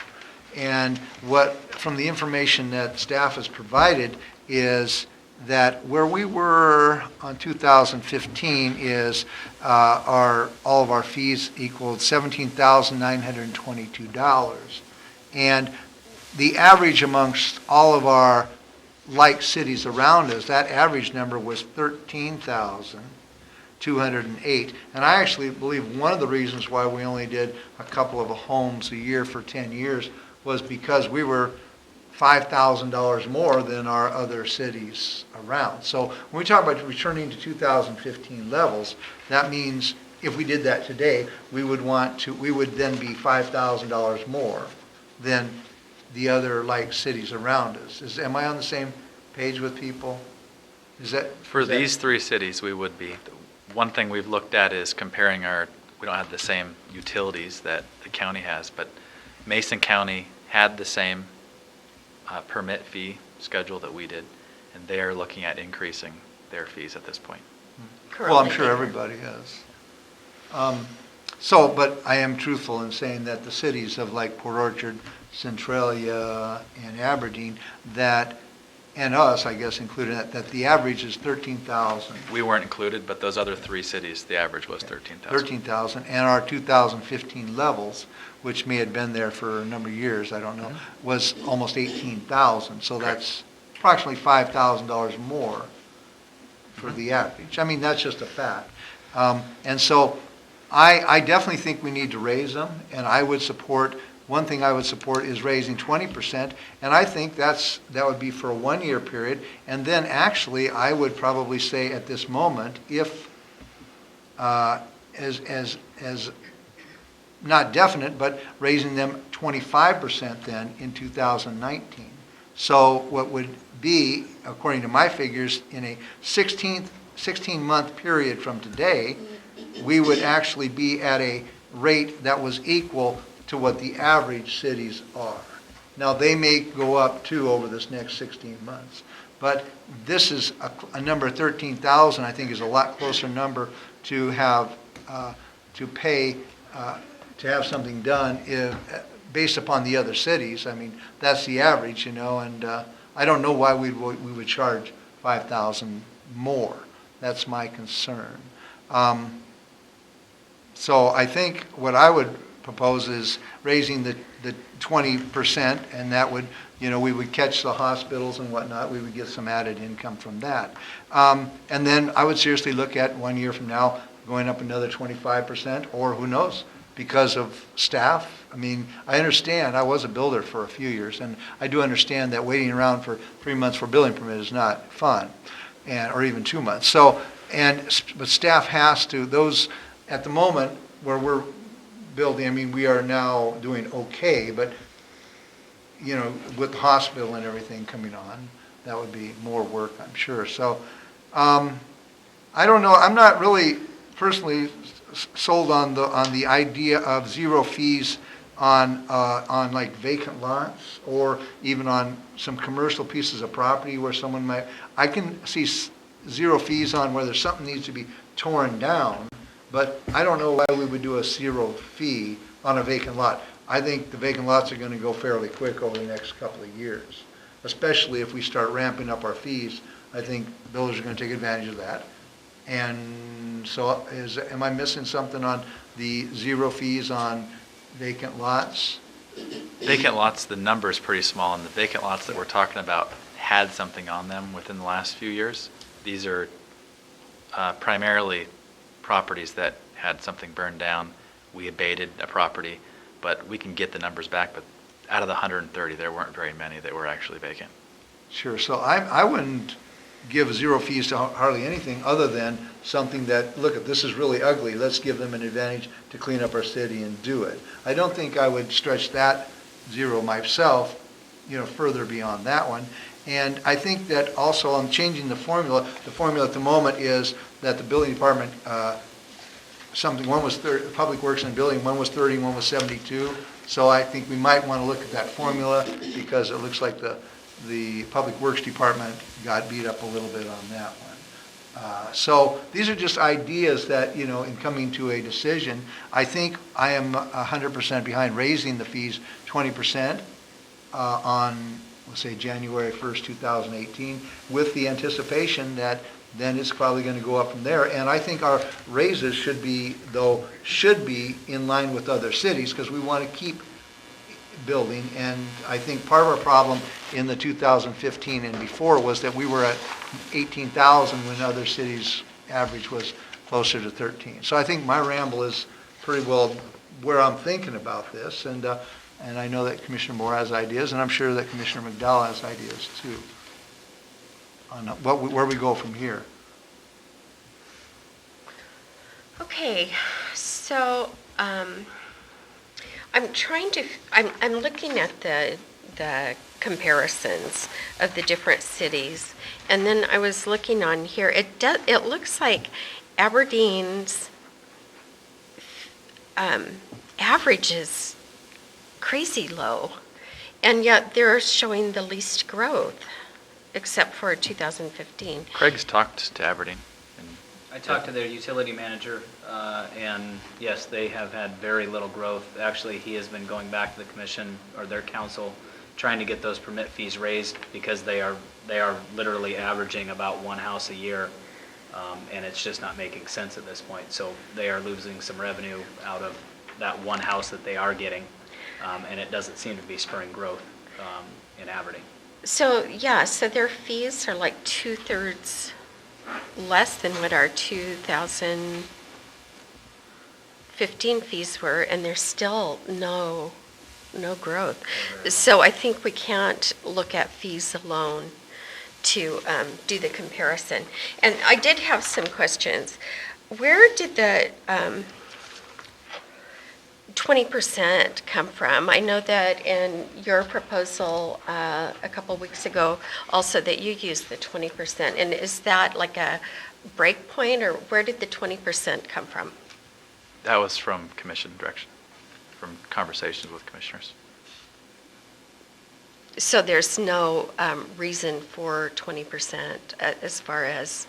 And from the information that staff has provided is that where we were on 2015 is all of our fees equaled $17,922. And the average amongst all of our like cities around us, that average number was 13,208. And I actually believe one of the reasons why we only did a couple of homes a year for 10 years was because we were $5,000 more than our other cities around. So when we talk about returning to 2015 levels, that means if we did that today, we would then be $5,000 more than the other like cities around us. Am I on the same page with people? For these three cities, we would be. One thing we've looked at is comparing we don't have the same utilities that the county has, but Mason County had the same permit fee schedule that we did, and they are looking at increasing their fees at this point. Well, I'm sure everybody is. But I am truthful in saying that the cities of like Port Orchard, Centralia, and Aberdeen, and us, I guess, included that the average is 13,000. We weren't included, but those other three cities, the average was 13,000. 13,000, and our 2015 levels, which may have been there for a number of years, I don't know, was almost 18,000. So that's approximately $5,000 more for the average. I mean, that's just a fact. And so I definitely think we need to raise them, and one thing I would support is raising 20%, and I think that would be for a 1-year period. And then actually, I would probably say at this moment, if as not definite, but raising them 25% then in 2019. So what would be, according to my figures, in a 16-month period from today, we would actually be at a rate that was equal to what the average cities are. Now, they may go up too over this next 16 months, but this is a number 13,000, I think, is a lot closer number to have to pay to have something done based upon the other cities. I mean, that's the average, and I don't know why we would charge 5,000 more. That's my concern. So I think what I would propose is raising the 20%, and that would, we would catch the hospitals and whatnot. We would get some added income from that. And then I would seriously look at 1 year from now going up another 25%, or who knows, because of staff. I mean, I understand. I was a builder for a few years, and I do understand that waiting around for 3 months for a building permit is not fun, or even 2 months. But staff has to, those at the moment where we're building, I mean, we are now doing okay, but, with the hospital and everything coming on, that would be more work, I'm sure. So, I don't know, I'm not really personally sold on the idea of zero fees on like vacant lots, or even on some commercial pieces of property where I can see zero fees on whether something needs to be torn down, but I don't know why we would do a zero fee on a vacant lot. I think the vacant lots are going to go fairly quick over the next couple of years, especially if we start ramping up our fees. I think builders are going to take advantage of that. And so am I missing something on the zero fees on vacant lots? Vacant lots, the number is pretty small, and the vacant lots that we're talking about had something on them within the last few years. These are primarily properties that had something burned down. We abated a property, but we can get the numbers back. But out of the 130, there weren't very many that were actually vacant. Sure. So I wouldn't give zero fees to hardly anything other than something that, look, this is really ugly. Let's give them an advantage to clean up our city and do it. I don't think I would stretch that zero myself, further beyond that one. And I think that also on changing the formula at the moment is that the building department, one was Public Works and Building, one was 30, one was 72. So I think we might want to look at that formula, because it looks like the Public Works Department got beat up a little bit on that one. So these are just ideas that, in coming to a decision, I think I am 100% behind raising the fees 20% on, let's say, January 1st, 2018, with the anticipation that then it's probably going to go up from there. And I think our raises should be in line with other cities, because we want to keep building. And I think part of our problem in the 2015 and before was that we were at 18,000 when other cities' average was closer to 13. So I think my ramble is pretty well where I'm thinking about this. And And I know that Commissioner Moore has ideas, and I'm sure that Commissioner McDowell has ideas too, on where we go from here. Okay, so I'm looking at the comparisons of the different cities, and then I was looking on here. It looks like Aberdeen's average is crazy low, and yet they're showing the least growth, except for 2015. Craig's talked to Aberdeen. I talked to their utility manager, and yes, they have had very little growth. Actually, he has been going back to the commission or their council, trying to get those permit fees raised because they are literally averaging about one house a year, and it's just not making sense at this point. So they are losing some revenue out of that one house that they are getting, and it doesn't seem to be spurring growth in Aberdeen. So, yeah, so their fees are like 2/3 less than what our 2015 fees were, and there's still no growth. So I think we can't look at fees alone to do the comparison. And I did have some questions. Where did the 20% come from? I know that in your proposal a couple weeks ago, also that you used the 20%. And is that like a break point, or where did the 20% come from? That was from commission direction, from conversations with commissioners. So there's no reason for 20% as far as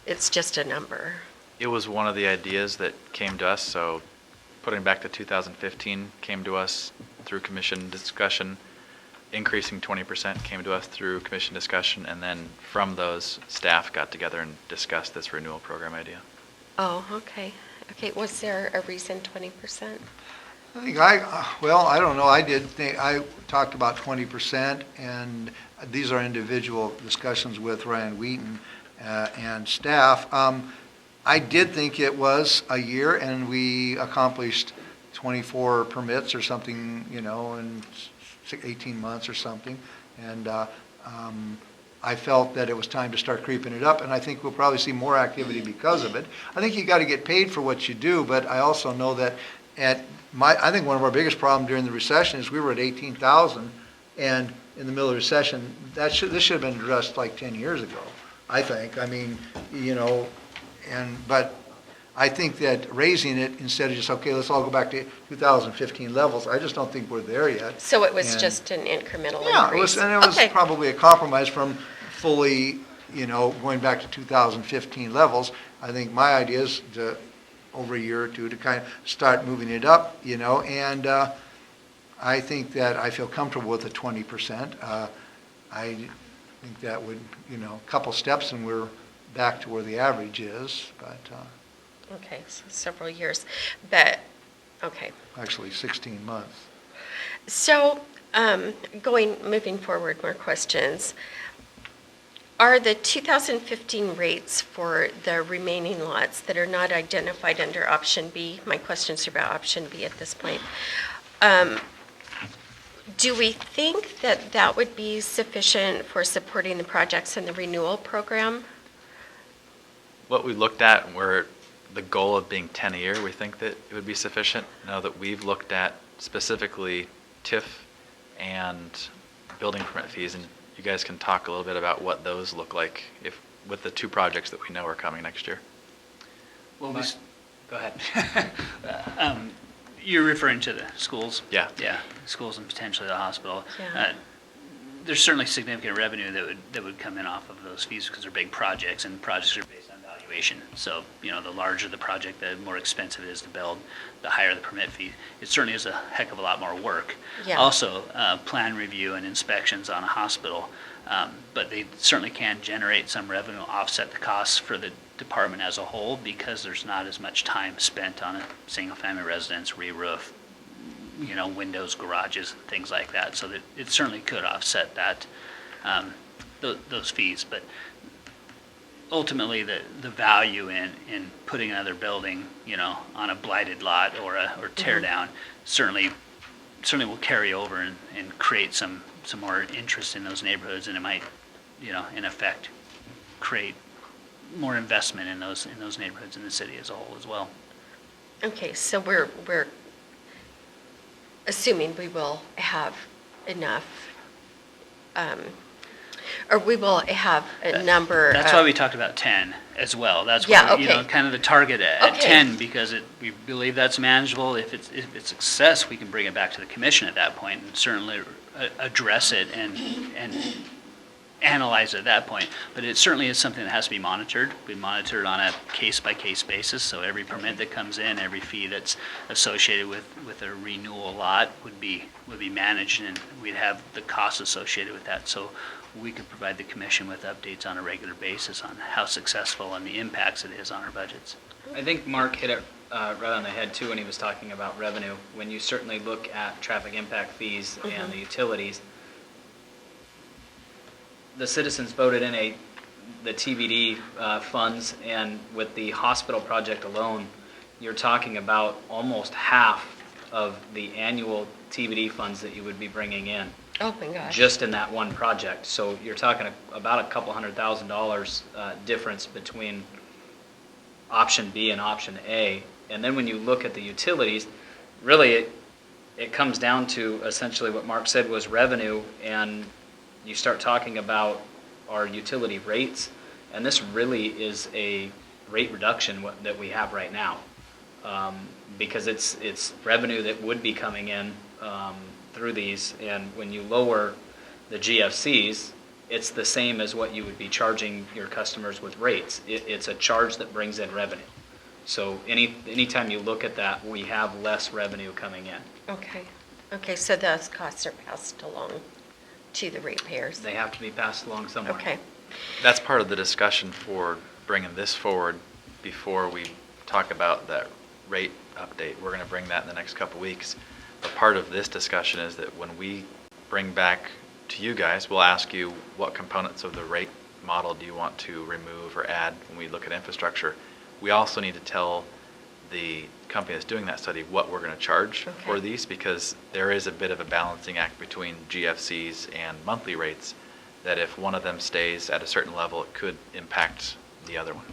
it's just a number? It was one of the ideas that came to us, so putting back to 2015 came to us through commission discussion. Increasing 20% came to us through commission discussion, and then from those, staff got together and discussed this renewal program idea. Oh, okay. Okay, was there a reason 20%? I think I don't know, I talked about 20%, and these are individual discussions with Ryan Wheaton and staff. I did think it was a year, and we accomplished 24 permits or something, in 18 months or something. And I felt that it was time to start creeping it up, and I think we'll probably see more activity because of it. I think you got to get paid for what you do, but I also know that I think one of our biggest problems during the recession is we were at 18,000, and in the middle of the recession, this should have been addressed like 10 years ago, I think. I mean, but I think that raising it instead of just, okay, let's all go back to 2015 levels, I just don't think we're there yet. So it was just an incremental Yeah, increase? it was Okay. probably a compromise from fully, going back to 2015 levels. I think my idea is to, over a year or two, to kind of start moving it up, and I think that I feel comfortable with the 20%. I think that would, a couple steps and we're back to where the average is, but Okay, so several years, but, okay. actually 16 months. So, moving forward, more questions. Are the 2015 rates for the remaining lots that are not identified under option B, my questions are about option B at this point, do we think that that would be sufficient for supporting the projects in the renewal program? What we looked at were the goal of being 10 a year. We think that it would be sufficient. Now that we've looked at specifically TIF and building permit fees, and you guys can talk a little bit about what those look like with the two projects that we know are coming next year. Well, Go ahead. You're referring to the schools? Yeah. Yeah, schools and potentially the hospital. Yeah. There's certainly significant revenue that would come in off of those fees because they're big projects, and projects are based on valuation. So, the larger the project, the more expensive it is to build, the higher the permit fee. It certainly is a heck of a lot more work. Yeah. Also, plan review and inspections on a hospital, but they certainly can generate some revenue, offset the costs for the department as a whole, because there's not as much time spent on a single-family residence, re-roof, windows, garages, things like that. So that it certainly could offset that, those fees. But ultimately, the value in putting another building, on a blighted lot or tear down, certainly certainly will carry over and create some more interest in those neighborhoods, and it might, in effect, create more investment in those neighborhoods in the city as a whole as well. Okay, so we're assuming we will have enough, or we will have a number. That's why we talked about 10 as well. That's Yeah, why, okay. kind of the target at Okay. 10, because we believe that's manageable. If it's success, we can bring it back to the commission at that point and certainly address it and analyze it at that point. But it certainly is something that has to be monitored. We monitor it on a case-by-case basis, so every permit that comes in, every fee that's associated with a renewal lot would be managed, and we'd have the costs associated with that. So we could provide the commission with updates on a regular basis on how successful and the impacts it is on our budgets. I think Mark hit it right on the head too when he was talking about revenue. When you certainly look at traffic impact fees and the utilities, the citizens voted in the TBD funds, and with the hospital project alone, you're talking about almost half of the annual TBD funds that you would be bringing in. Oh my gosh. Just in that one project. So you're talking about a couple $100,000 difference between option B and option A. And then when you look at the utilities, really it comes down to essentially what Mark said was revenue, and you start talking about our utility rates, and this really is a rate reduction that we have right now, because it's revenue that would be coming in through these, and when you lower the GFCs, it's the same as what you would be charging your customers with rates. It's a charge that brings in revenue. So anytime you look at that, we have less revenue coming in. Okay, so those costs are passed along to the ratepayers. They have to be passed along somewhere. Okay, That's part of the discussion for bringing this forward before we talk about that rate update. We're going to bring that in the next couple weeks. But part of this discussion is that when we bring back to you guys, we'll ask you what components of the rate model do you want to remove or add when we look at infrastructure. We also need to tell the company that's doing that study what we're going to charge for these, because there is a bit of a balancing act between GFCs and monthly rates, that if one of them stays at a certain level, it could impact the other one.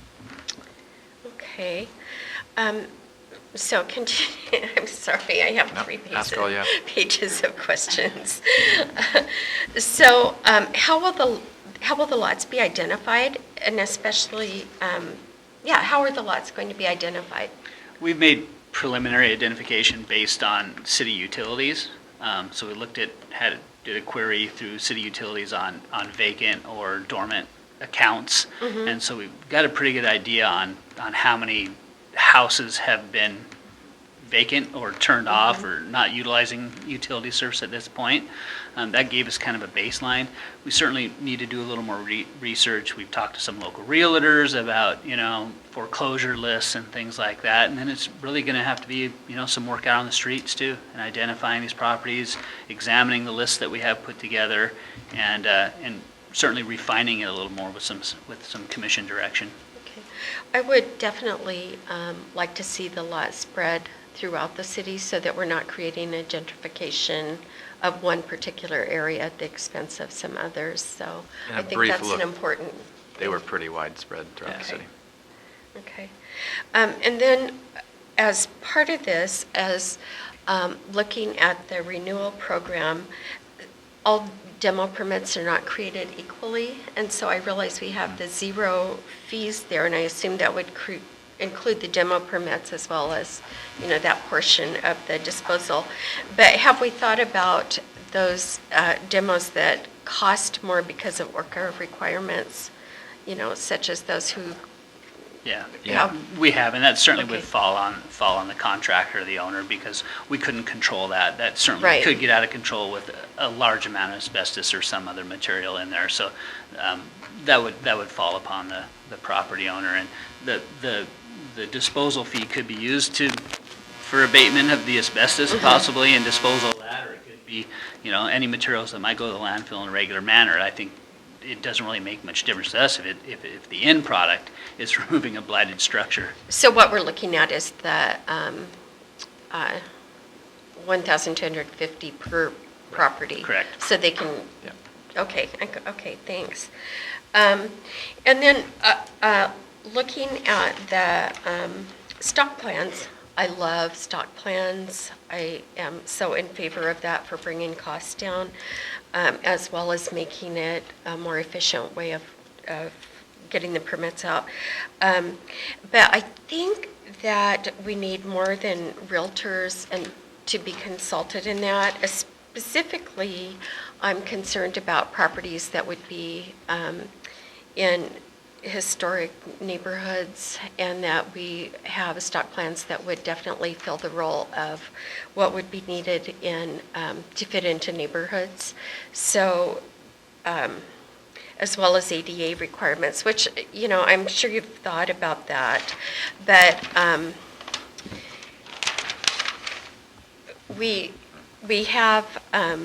okay. So continue, I'm sorry, I have No, 3 ask all you have. pages of questions. So how will the lots be identified, and especially, how are the lots going to be identified? We've made preliminary identification based on city utilities. So we did a query through city utilities on vacant or dormant accounts. And so we've got a pretty good idea on how many houses have been vacant or turned off or not utilizing utility service at this point. That gave us kind of a baseline. We certainly need to do a little more research. We've talked to some local realtors about, foreclosure lists and things like that. And then it's really going to have to be, some work out on the streets too, and identifying these properties, examining the lists that we have put together, and certainly refining it a little more with some commission direction. Okay. I would definitely like to see the lot spread throughout the city so that we're not creating a gentrification of one particular area at the expense of some others. So In I a think brief that's look, an important. They were pretty widespread throughout the Okay. city. Okay. And then as part of this, as looking at the renewal program, all demo permits are not created equally. And so I realize we have the 0 fees there, and I assume that would include the demo permits as well as, that portion of the disposal. But have we thought about those demos that cost more because of worker requirements, such as those who Yeah, we have, and that certainly Okay. would fall on the contractor or the owner, because we couldn't control that. That certainly Right. could get out of control with a large amount of asbestos or some other material in there. So that would fall upon the property owner, and the disposal fee could be used for abatement of the asbestos possibly, and disposal of that, or it could be any materials that might go to the landfill in a regular manner. I think it doesn't really make much difference to us if the end product is removing a blighted structure. So what we're looking at is the 1,250 per property. Correct. So they can, Yeah. okay, thanks. And then looking at the stock plans, I love stock plans. I am so in favor of that for bringing costs down, as well as making it a more efficient way of getting the permits out. But I think that we need more than realtors and to be consulted in that. Specifically, I'm concerned about properties that would be in historic neighborhoods, and that we have stock plans that would definitely fill the role of what would be needed in to fit into neighborhoods. So, as well as ADA requirements, which, I'm sure you've thought about that, but we have a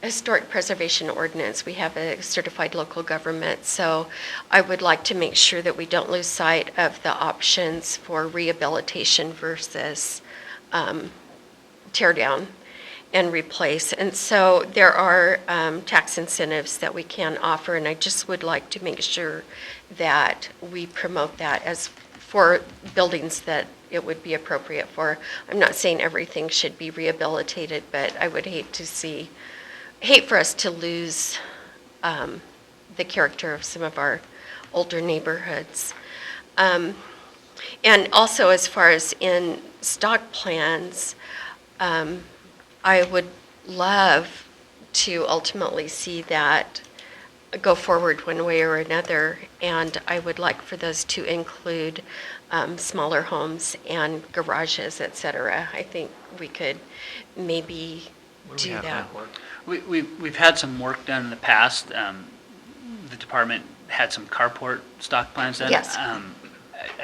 historic preservation ordinance. We have a certified local government, so I would like to make sure that we don't lose sight of the options for rehabilitation versus tear down and replace. And so there are tax incentives that we can offer, and I just would like to make sure that we promote that as for buildings that it would be appropriate for. I'm not saying everything should be rehabilitated, but I would hate for us to lose the character of some of our older neighborhoods. And also, as far as in stock plans, I would love to ultimately see that go forward one way or another, and I would like for those to include smaller homes and garages, et cetera. I think we could maybe do that. We've had some work done in the past. The department had some carport stock plans done. Yes. I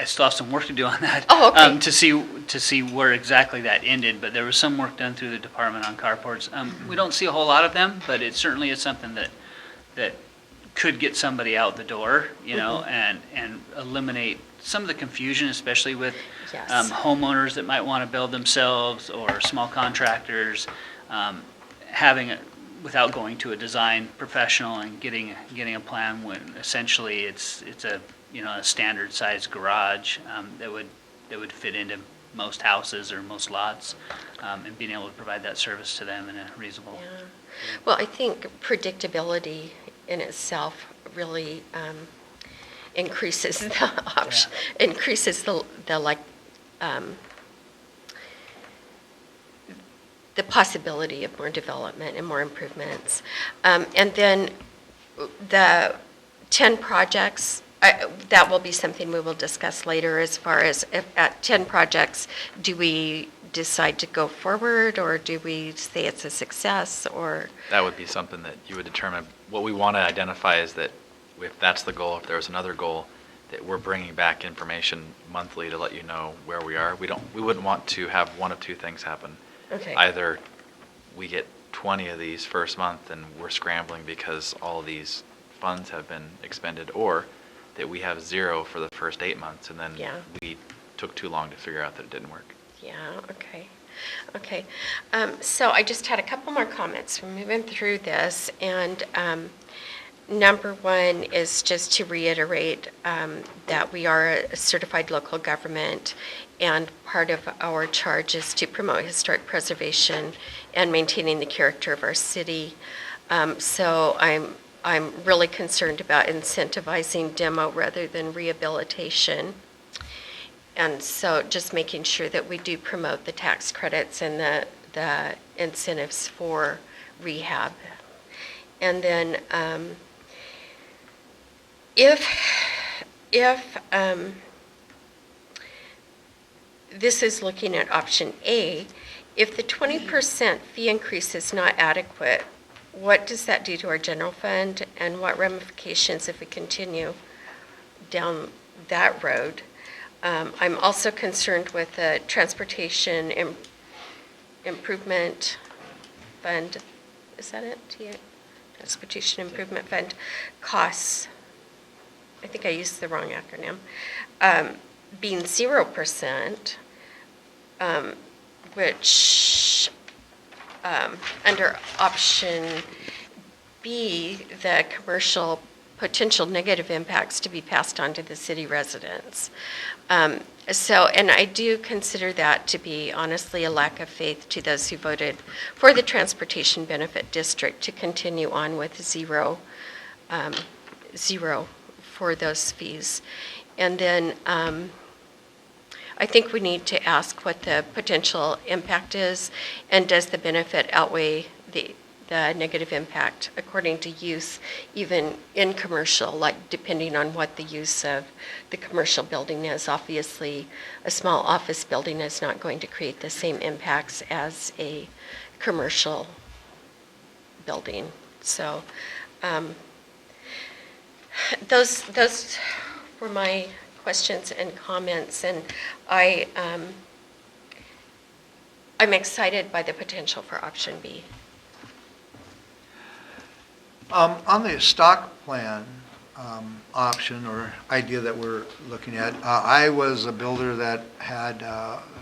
still have some work to do on that. Oh, okay. To see where exactly that ended, but there was some work done through the department on carports. We don't see a whole lot of them, but it certainly is something that could get somebody out the door, and eliminate some of the confusion, especially with Yes. Homeowners that might want to build themselves or small contractors, having it without going to a design professional and getting a plan when essentially it's a a standard sized garage that would fit into most houses or most lots, and being able to provide that service to them in a reasonable. Yeah. Well, I think predictability in itself really increases the option, increases the possibility of more development and more improvements. And then the 10 projects, that will be something we will discuss later as far as if at 10 projects, do we decide to go forward, or do we say it's a success, or? That would be something that you would determine. What we want to identify is that if that's the goal, if there's another goal, that we're bringing back information monthly to let you know where we are. We wouldn't want to have one of two things happen. Okay. Either we get 20 of these first month and we're scrambling because all of these funds have been expended, or that we have 0 for the first 8 months and then we took too long to figure out that it didn't work. Yeah, okay. So I just had a couple more comments. We're moving through this, and number one is just to reiterate that we are a certified local government, and part of our charge is to promote historic preservation and maintaining the character of our city. So I'm really concerned about incentivizing demo rather than rehabilitation. And so just making sure that we do promote the tax credits and the incentives for rehab. And then if this is looking at option A, if the 20% fee increase is not adequate, what does that do to our general fund, and what ramifications if we continue down that road? I'm also concerned with the transportation improvement fund. Is that it? Transportation improvement fund costs. I think I used the wrong acronym. Being 0%, which, under option B, the commercial potential negative impacts to be passed on to the city residents. And I do consider that to be honestly a lack of faith to those who voted for the Transportation Benefit District to continue on with zero for those fees. And then I think we need to ask what the potential impact is, and does the benefit outweigh the negative impact according to use, even in commercial, like depending on what the use of the commercial building is. Obviously, a small office building is not going to create the same impacts as a commercial building. So those were my questions and comments, and I'm excited by the potential for option B. On the stock plan option or idea that we're looking at, I was a builder that had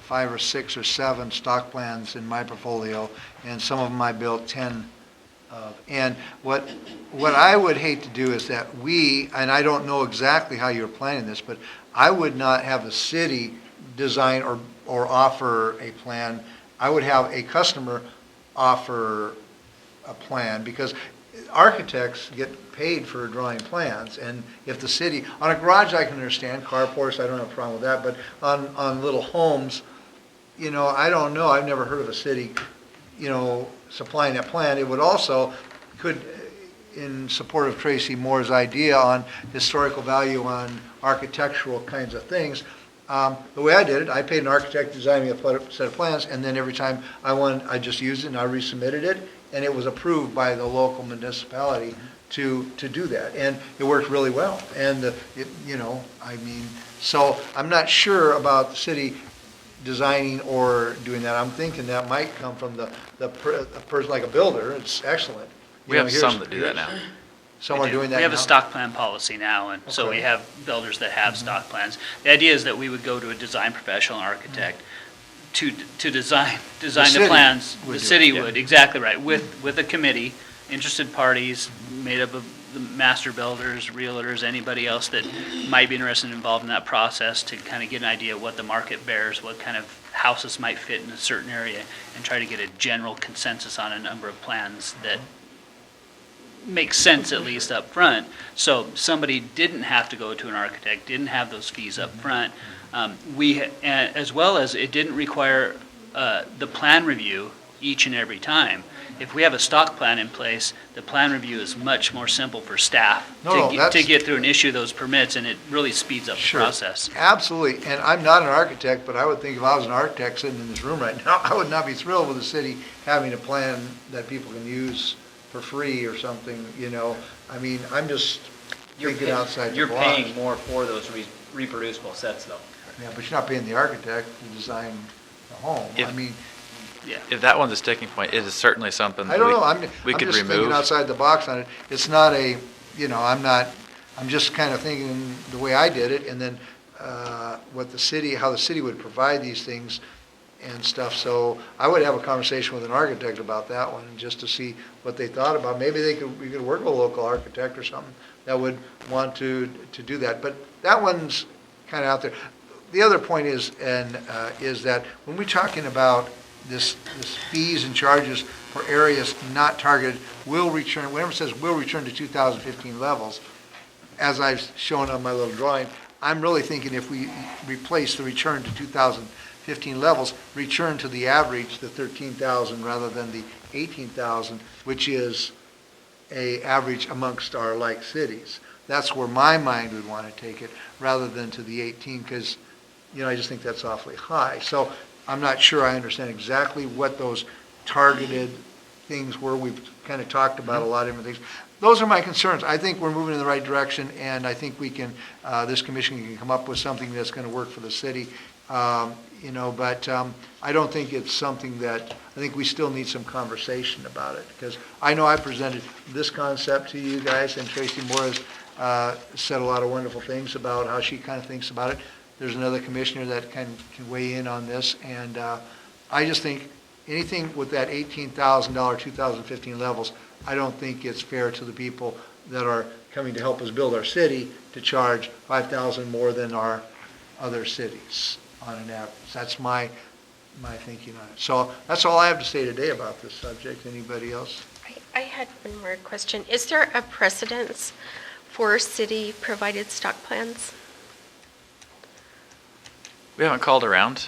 5 or 6 or 7 stock plans in my portfolio, and some of them I built 10 of. And what I would hate to do is that and I don't know exactly how you're planning this, but I would not have the city design or offer a plan. I would have a customer offer a plan, because architects get paid for drawing plans, and if the city, on a garage I can understand, carports, I don't have a problem with that, but on little homes, I don't know, I've never heard of a city, supplying that plan. It would also, in support of Tracy Moore's idea on historical value on architectural kinds of things, the way I did it, I paid an architect to design me a set of plans, and then every time I just used it and I resubmitted it, and it was approved by the local municipality to do that, and it worked really well. And so I'm not sure about the city designing or doing that. I'm thinking that might come from a person like a builder. It's excellent. We have some that do that now. Some are doing that now. We have a stock plan policy now, and so we have builders that have stock plans. The idea is that we would go to a design professional, architect, to design the plans. The city would, exactly right, with a committee, interested parties made up of the master builders, realtors, anybody else that might be interested and involved in that process, to kind of get an idea of what the market bears, what kind of houses might fit in a certain area, and try to get a general consensus on a number of plans that make sense, at least up front. So somebody didn't have to go to an architect, didn't have those fees up front. As well as it didn't require the plan review each and every time. If we have a stock plan in place, the plan review is much more simple for staff to get through and issue those permits, and it really speeds up the process. Absolutely, and I'm not an architect, but I would think if I was an architect sitting in this room right now, I would not be thrilled with the city having a plan that people can use for free or something, I mean, I'm just thinking outside the box. You're paying more for those reproducible sets, though. Yeah, but you're not paying the architect to design the home. If that one's a sticking point, it is certainly something I don't know, that I'm we could just thinking remove. outside the box on it. It's not I'm just kind of thinking the way I did it, and then how the city would provide these things and stuff. So I would have a conversation with an architect about that one, just to see what they thought about. Maybe we could work with a local architect or something that would want to do that. But that one's kind of out there. The other point is that when we're talking about this fees and charges for areas not targeted will return, whenever it says will return to 2015 levels, as I've shown on my little drawing, I'm really thinking if we replace the return to 2015 levels, return to the average, the 13,000 rather than the 18,000, which is a average amongst our like cities. That's where my mind would want to take it, rather than to the 18, because I just think that's awfully high. So I'm not sure I understand exactly what those targeted things were. We've kind of talked about a lot of different things. Those are my concerns. I think we're moving in the right direction, and I think we can, this commission can come up with something that's going to work for the city. But I don't think it's something that, I think we still need some conversation about it, because I know I presented this concept to you guys, and Tracy Moore has said a lot of wonderful things about how she kind of thinks about it. There's another commissioner that can weigh in on this, and I just think anything with that $18,000 2015 levels, I don't think it's fair to the people that are coming to help us build our city to charge $5,000 more than our other cities on an average. That's my thinking on it. So that's all I have to say today about this subject. Anybody else? I had one more question. Is there a precedence for city-provided stock plans? We haven't called around.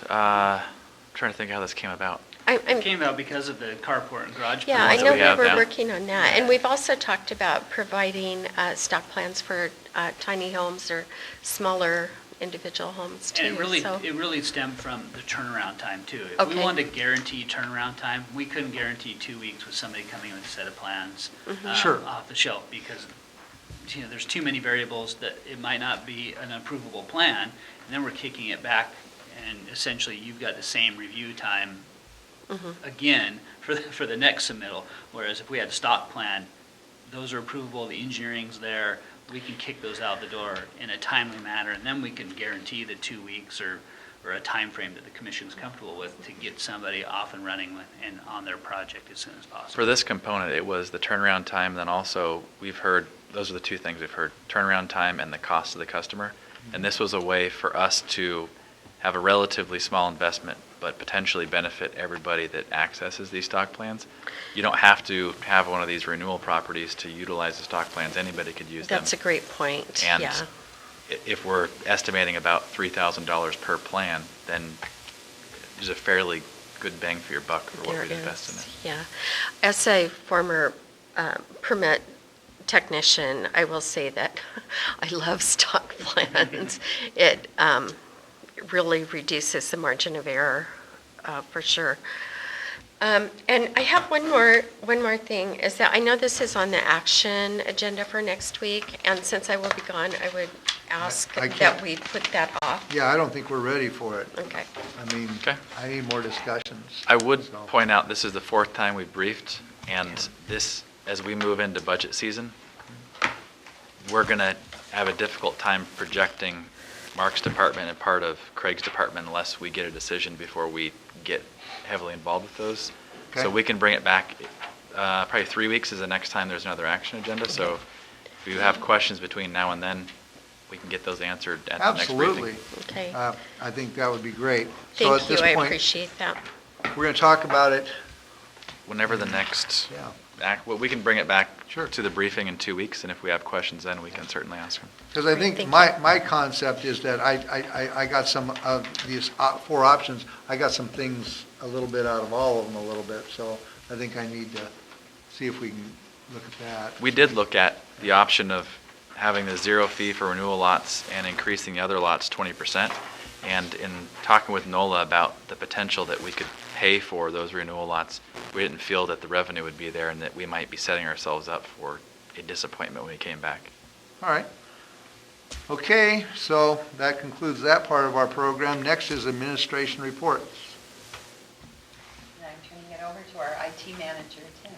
Trying to think how this came about. It came out because of the carport and garage. Yeah, I ones that know we we have were now. working on that. And we've also talked about providing stock plans for tiny homes or smaller individual homes too. And it really stemmed from the turnaround time too. If we Okay. wanted to guarantee turnaround time, we couldn't guarantee 2 weeks with somebody coming with a set of plans Sure. off the shelf because there's too many variables that it might not be an approvable plan. And then we're kicking it back and essentially you've got the same review time again for the next submittal. Whereas if we had a stock plan, those are approvable, the engineering's there, we can kick those out the door in a timely manner, and then we can guarantee the 2 weeks or a time frame that the commission's comfortable with to get somebody off and running and on their project as soon as possible. For this component, it was the turnaround time, then also we've heard, those are the two things we've heard, turnaround time and the cost to the customer. And this was a way for us to have a relatively small investment, but potentially benefit everybody that accesses these stock plans. You don't have to have one of these renewal properties to utilize the stock plans. Anybody could use them. That's a great point, And yeah. if we're estimating about $3,000 per plan, then there's a fairly good bang for your buck for what There we've invested in is, it. yeah. As a former permit technician, I will say that I love stock plans. It really reduces the margin of error, for sure. And I have one more thing, is that I know this is on the action agenda for next week, and since I will be gone, I would ask I can't- that we put that off. Yeah, I don't think we're ready for it. Okay. I mean, Okay. I need more discussions. I would So- point out, this is the fourth time we've briefed, and this, as we move into budget season, we're going to have a difficult time projecting Mark's department and part of Craig's department unless we get a decision before we get heavily involved with those. Okay. So we can bring it back, probably 3 weeks is the next time there's another action agenda. So if you have questions between now and then, we can get those answered at the next briefing. Absolutely. Okay. I think that would be great. So at Thank you, this I point, appreciate that. we're going to talk about it. Whenever the next Yeah. well, we can bring it back Sure. to the briefing in 2 weeks, and if we have questions then, we can certainly ask them. Because I think Thank my concept is that I got some of these four options, I got some things a little bit out of all of them a little bit, so I think I need to see if we can look at that. We did look at the option of having the zero fee for renewal lots and increasing the other lots 20%. And in talking with NOLA about the potential that we could pay for those renewal lots, we didn't feel that the revenue would be there and that we might be setting ourselves up for a disappointment when we came back. All right. Okay, so that concludes that part of our program. Next is administration reports. And I'm turning it over to our IT manager, Tim.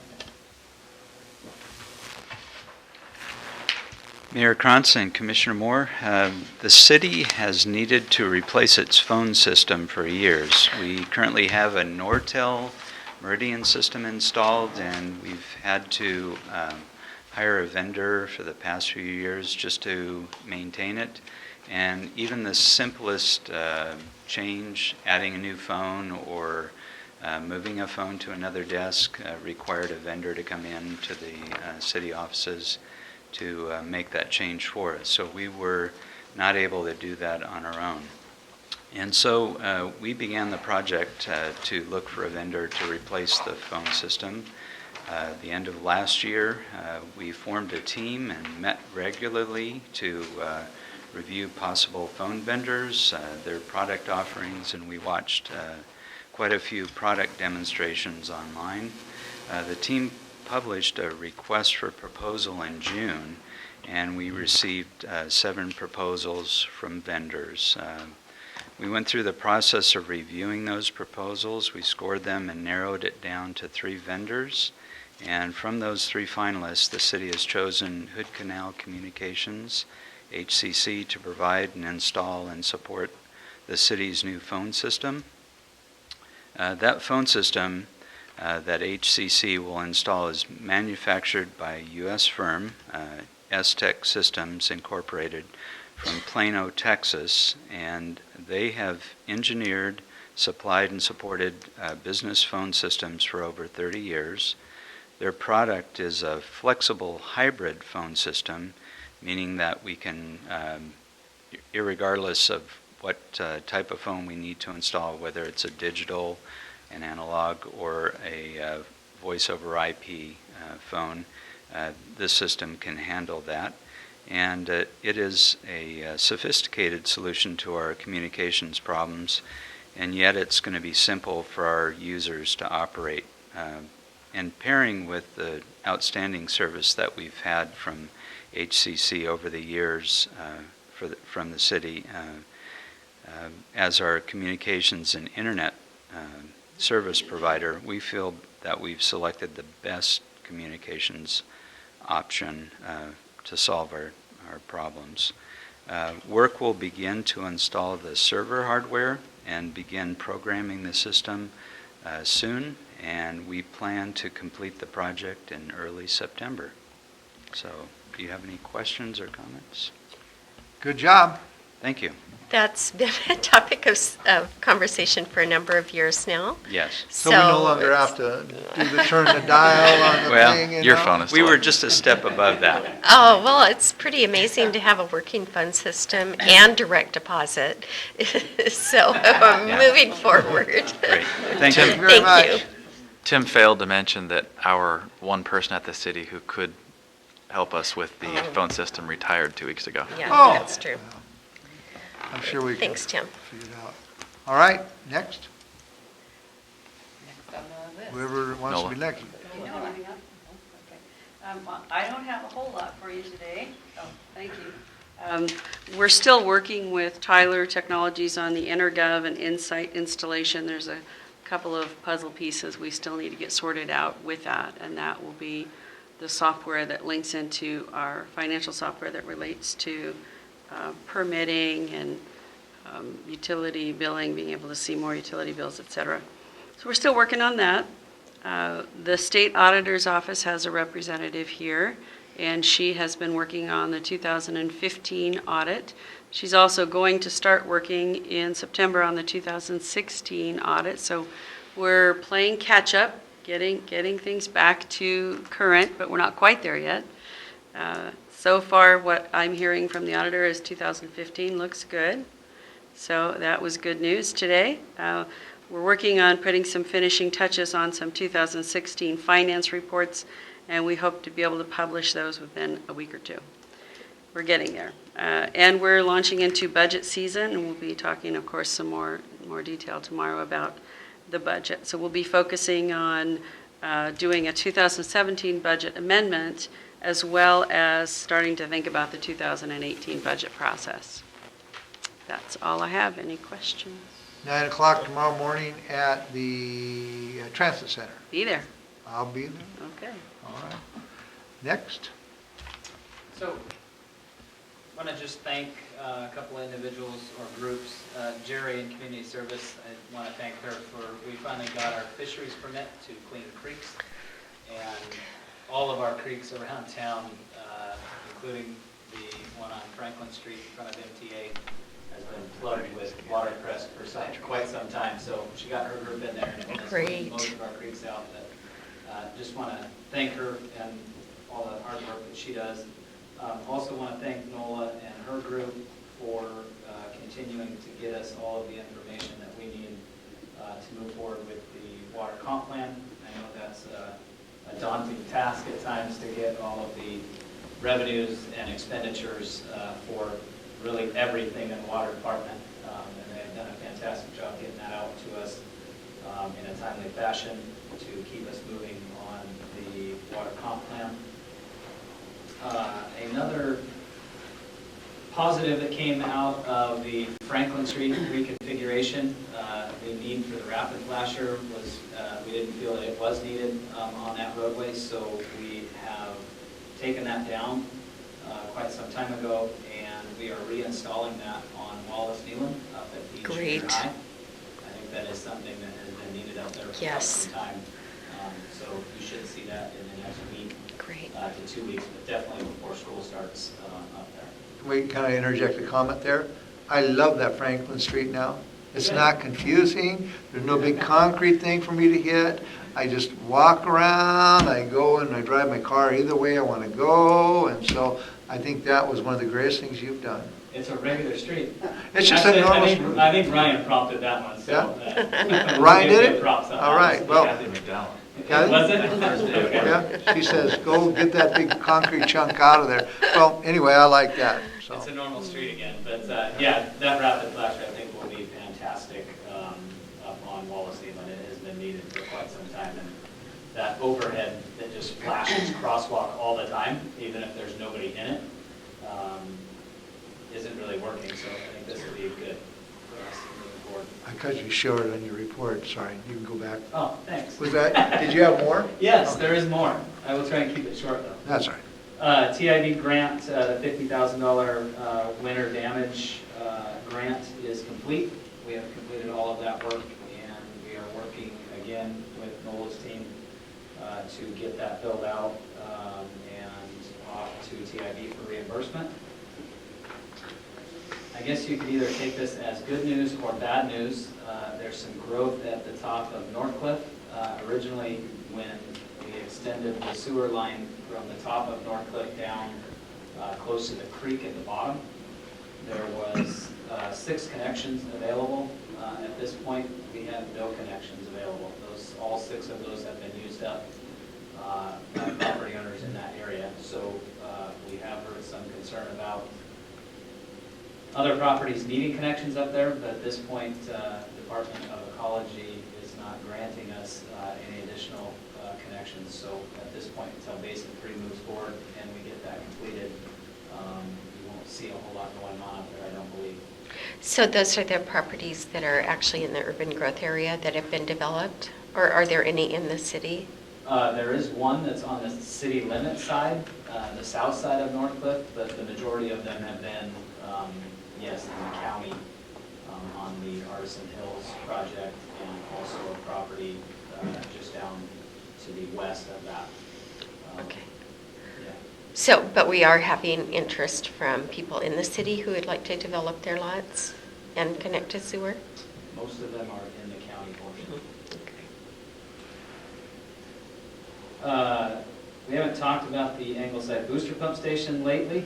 Mayor Krantz and Commissioner Moore, the city has needed to replace its phone system for years. We currently have a Nortel Meridian system installed, and we've had to hire a vendor for the past few years just to maintain it. And even the simplest change, adding a new phone or moving a phone to another desk, required a vendor to come in to the city offices to make that change for us. So we were not able to do that on our own. And so we began the project to look for a vendor to replace the phone system. At the end of last year, we formed a team and met regularly to review possible phone vendors, their product offerings, and we watched quite a few product demonstrations online. The team published a request for proposal in June, and we received 7 proposals from vendors. We went through the process of reviewing those proposals. We scored them and narrowed it down to 3 vendors. And from those 3 finalists, the city has chosen Hood Canal Communications, HCC, to provide and install and support the city's new phone system. That phone system that HCC will install is manufactured by a U.S. firm, S-Tech Systems Incorporated, from Plano, Texas, and they have engineered, supplied, and supported business phone systems for over 30 years. Their product is a flexible hybrid phone system, meaning that we can, irregardless of what type of phone we need to install, whether it's a digital, an analog, or a voice over IP phone, this system can handle that. And it is a sophisticated solution to our communications problems, and yet it's going to be simple for our users to operate. And pairing with the outstanding service that we've had from HCC over the years from the city as our communications and internet service provider, we feel that we've selected the best communications option to solve our problems. Work will begin to install the server hardware and begin programming the system soon, and we plan to complete the project in early September. So, do you have any questions or comments? Good job. Thank you. That's been a topic of conversation for a number of years now. Yes. So we no longer have to do the turn the dial on the Well, thing, Your phone is We still were up. just a step above that. Oh, well, it's pretty amazing to have a working fund system and direct deposit. So, moving forward. Great. Thank you. Thank you very Thank you. much. Tim failed to mention that our one person at the city who could help us with the phone system retired 2 weeks ago. Yeah, Oh. that's true. I'm sure we can Thanks, Tim. figure it out. All right, next. Next on the list. Whoever wants to be Nola. next. I don't have a whole lot for you today. Oh, thank you. We're still working with Tyler Technologies on the EnerGov and Insight installation. There's a couple of puzzle pieces we still need to get sorted out with that, and that will be the software that links into our financial software that relates to permitting and utility billing, being able to see more utility bills, et cetera. So we're still working on that. The state auditor's office has a representative here, and she has been working on the 2015 audit. She's also going to start working in September on the 2016 audit. So we're playing catch up, getting things back to current, but we're not quite there yet. So far, what I'm hearing from the auditor is 2015 looks good. So that was good news today. We're working on putting some finishing touches on some 2016 finance reports, and we hope to be able to publish those within a week or two. We're getting there. And we're launching into budget season, and we'll be talking, of course, some more detail tomorrow about the budget. So we'll be focusing on doing a 2017 budget amendment, as well as starting to think about the 2018 budget process. That's all I have. Any questions? 9 o'clock tomorrow morning at the Transit Center. Be there. I'll be there. Okay. All right. Next. So, I want to just thank a couple of individuals or groups. Jerry in Community Service, I want to thank her for, we finally got our fisheries permit to clean creeks. And all of our creeks around town, including the one on Franklin Street in front of MTA, has been plugged with watercress for quite some time. So she got her group in there and has cleaned most of our creeks out. But just want to thank her and all the hard work that she does. Also want to thank Nola and her group for continuing to get us all of the information that we need to move forward with the water comp plan. I know that's a daunting task at times to get all of the revenues and expenditures for really everything in the water department. And they've done a fantastic job getting that out to us in a timely fashion to keep us moving on the water comp plan. Another positive that came out of the Franklin Street reconfiguration, the need for the rapid flasher was, we didn't feel that it was needed on that roadway, so we have taken that down quite some time ago, and we are reinstalling that on Wallace Nealon up at the junior Great. high. I think that is something that has been needed out there for quite Yes. some time. So you should see that in the next week Great. to 2 weeks, but definitely before school starts up there. Wait, can I interject a comment there? I love that Franklin Street now. It's not confusing, there's no big concrete thing for me to hit. I just walk around, I go and I drive my car either way I want to go, and so I think that was one of the greatest things you've done. It's a regular street. It's just a Actually, normal I street. think Ryan prompted that one, so. Ryan we'll did give it? props on All that. right, well, Kathy McDowell. Kathy? Was it? Okay. yeah, she says, go get that big concrete chunk out of there. Well, anyway, I like that, so. It's a normal street again, but yeah, that rapid flasher I think will be fantastic up on Wallace Elan. It has been needed for quite some time. And that overhead that just flashes crosswalk all the time, even if there's nobody in it, isn't really working. So I think this will be good for us moving forward. I cut you short on your report, sorry, you can go back. Oh, thanks. Was that, did you have more? Yes, there is more. I will try and keep it short though. That's all right. TIV grant, the $50,000 winter damage grant is complete. We have completed all of that work, and we are working again with Nola's team to get that filled out and off to TIV for reimbursement. I guess you could either take this as good news or bad news. There's some growth at the top of Northcliffe. Originally, when we extended the sewer line from the top of Northcliffe down close to the creek at the bottom, there was 6 connections available. At this point, we have no connections available. All 6 of those have been used up by property owners in that area. So we have heard some concern about other properties needing connections up there, but at this point, Department of Ecology is not granting us any additional connections. So at this point, until Basin 3 moves forward and we get that completed, we won't see a whole lot going on up there, I don't believe. So those are the properties that are actually in the urban growth area that have been developed? Or are there any in the city? There is one that's on the city limit side, the south side of Northcliffe, but the majority of them have been, yes, in the county, on the Artisan Hills project, and also a property just down to the west of that. Okay. Yeah. So, but we are having interest from people in the city who would like to develop their lots and connect to sewer? Most of them are in the county portion. We haven't talked about the Angleside booster pump station lately,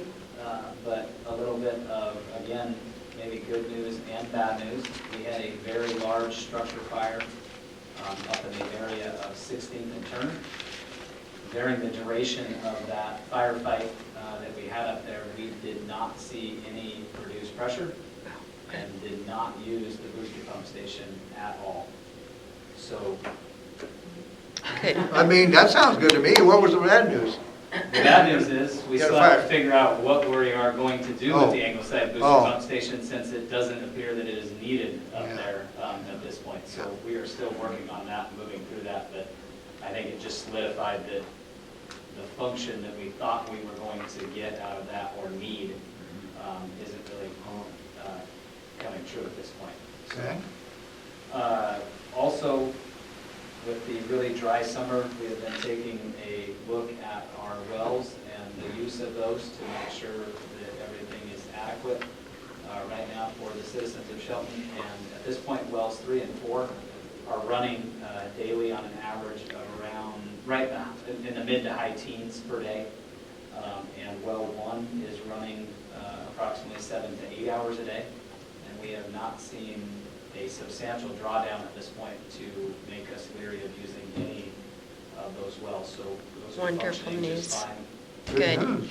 but a little bit of, again, maybe good news and bad news. We had a very large structure fire up in the area of 16th and Turner. During the duration of that firefight that we had up there, we did not see any produced pressure and did not use the booster pump station at all. So Good. I mean, that sounds good to me. What was the bad news? the bad news is, we Got a still have to fire. figure out what we are going to do Oh. with the Angleside booster Oh. pump station, since it doesn't appear that it is needed up Yeah. there at this point. So we are still working on that, and moving through that, but I think it just solidified that the function that we thought we were going to get out of that or need isn't really coming true at this point. Okay. Also, with the really dry summer, we have been taking a look at our wells and the use of those to make sure that everything is adequate right now for the citizens of Shelton. And at this point, wells 3 and 4 are running daily on an average of around, right now, in the mid to high teens per day. And well 1 is running approximately 7 to 8 hours a day. And we have not seen a substantial drawdown at this point to make us leery of using any of those wells. So those are Wonderful functioning news. just fine Good. news.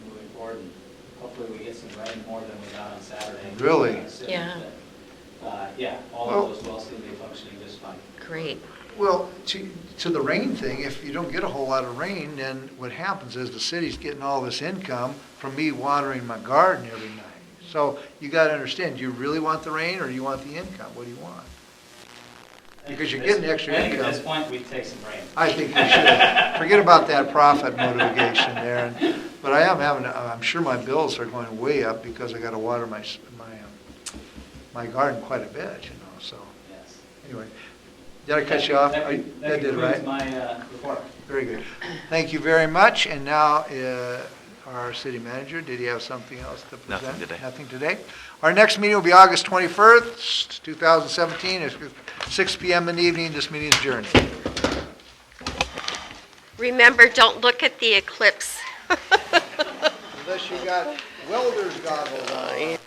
moving forward. And hopefully we get some rain more than we got on Saturday. Really? Soon. Yeah. But, yeah, all Well- of those wells seem to be functioning just fine. Great. Well, to the rain thing, if you don't get a whole lot of rain, then what happens is the city's getting all this income from me watering my garden every night. So you got to understand, do you really want the rain or do you want the income? What do you want? Because you're getting extra I think income. at this point, we'd take some rain. I think you should. Forget about that profit motivation there. But I am having, I'm sure my bills are going way up because I got to water my my garden quite a bit, so, Yes. anyway. Did I cut you off? That That did, right? concludes my report. Very good. Thank you very much. And now, our city manager, did he have something else to present? Nothing today. Nothing today. Our next meeting will be August 21st, 2017, at 6 PM in the evening. This meeting is adjourned. Remember, don't look at the eclipse. Unless you got welder's goggles on.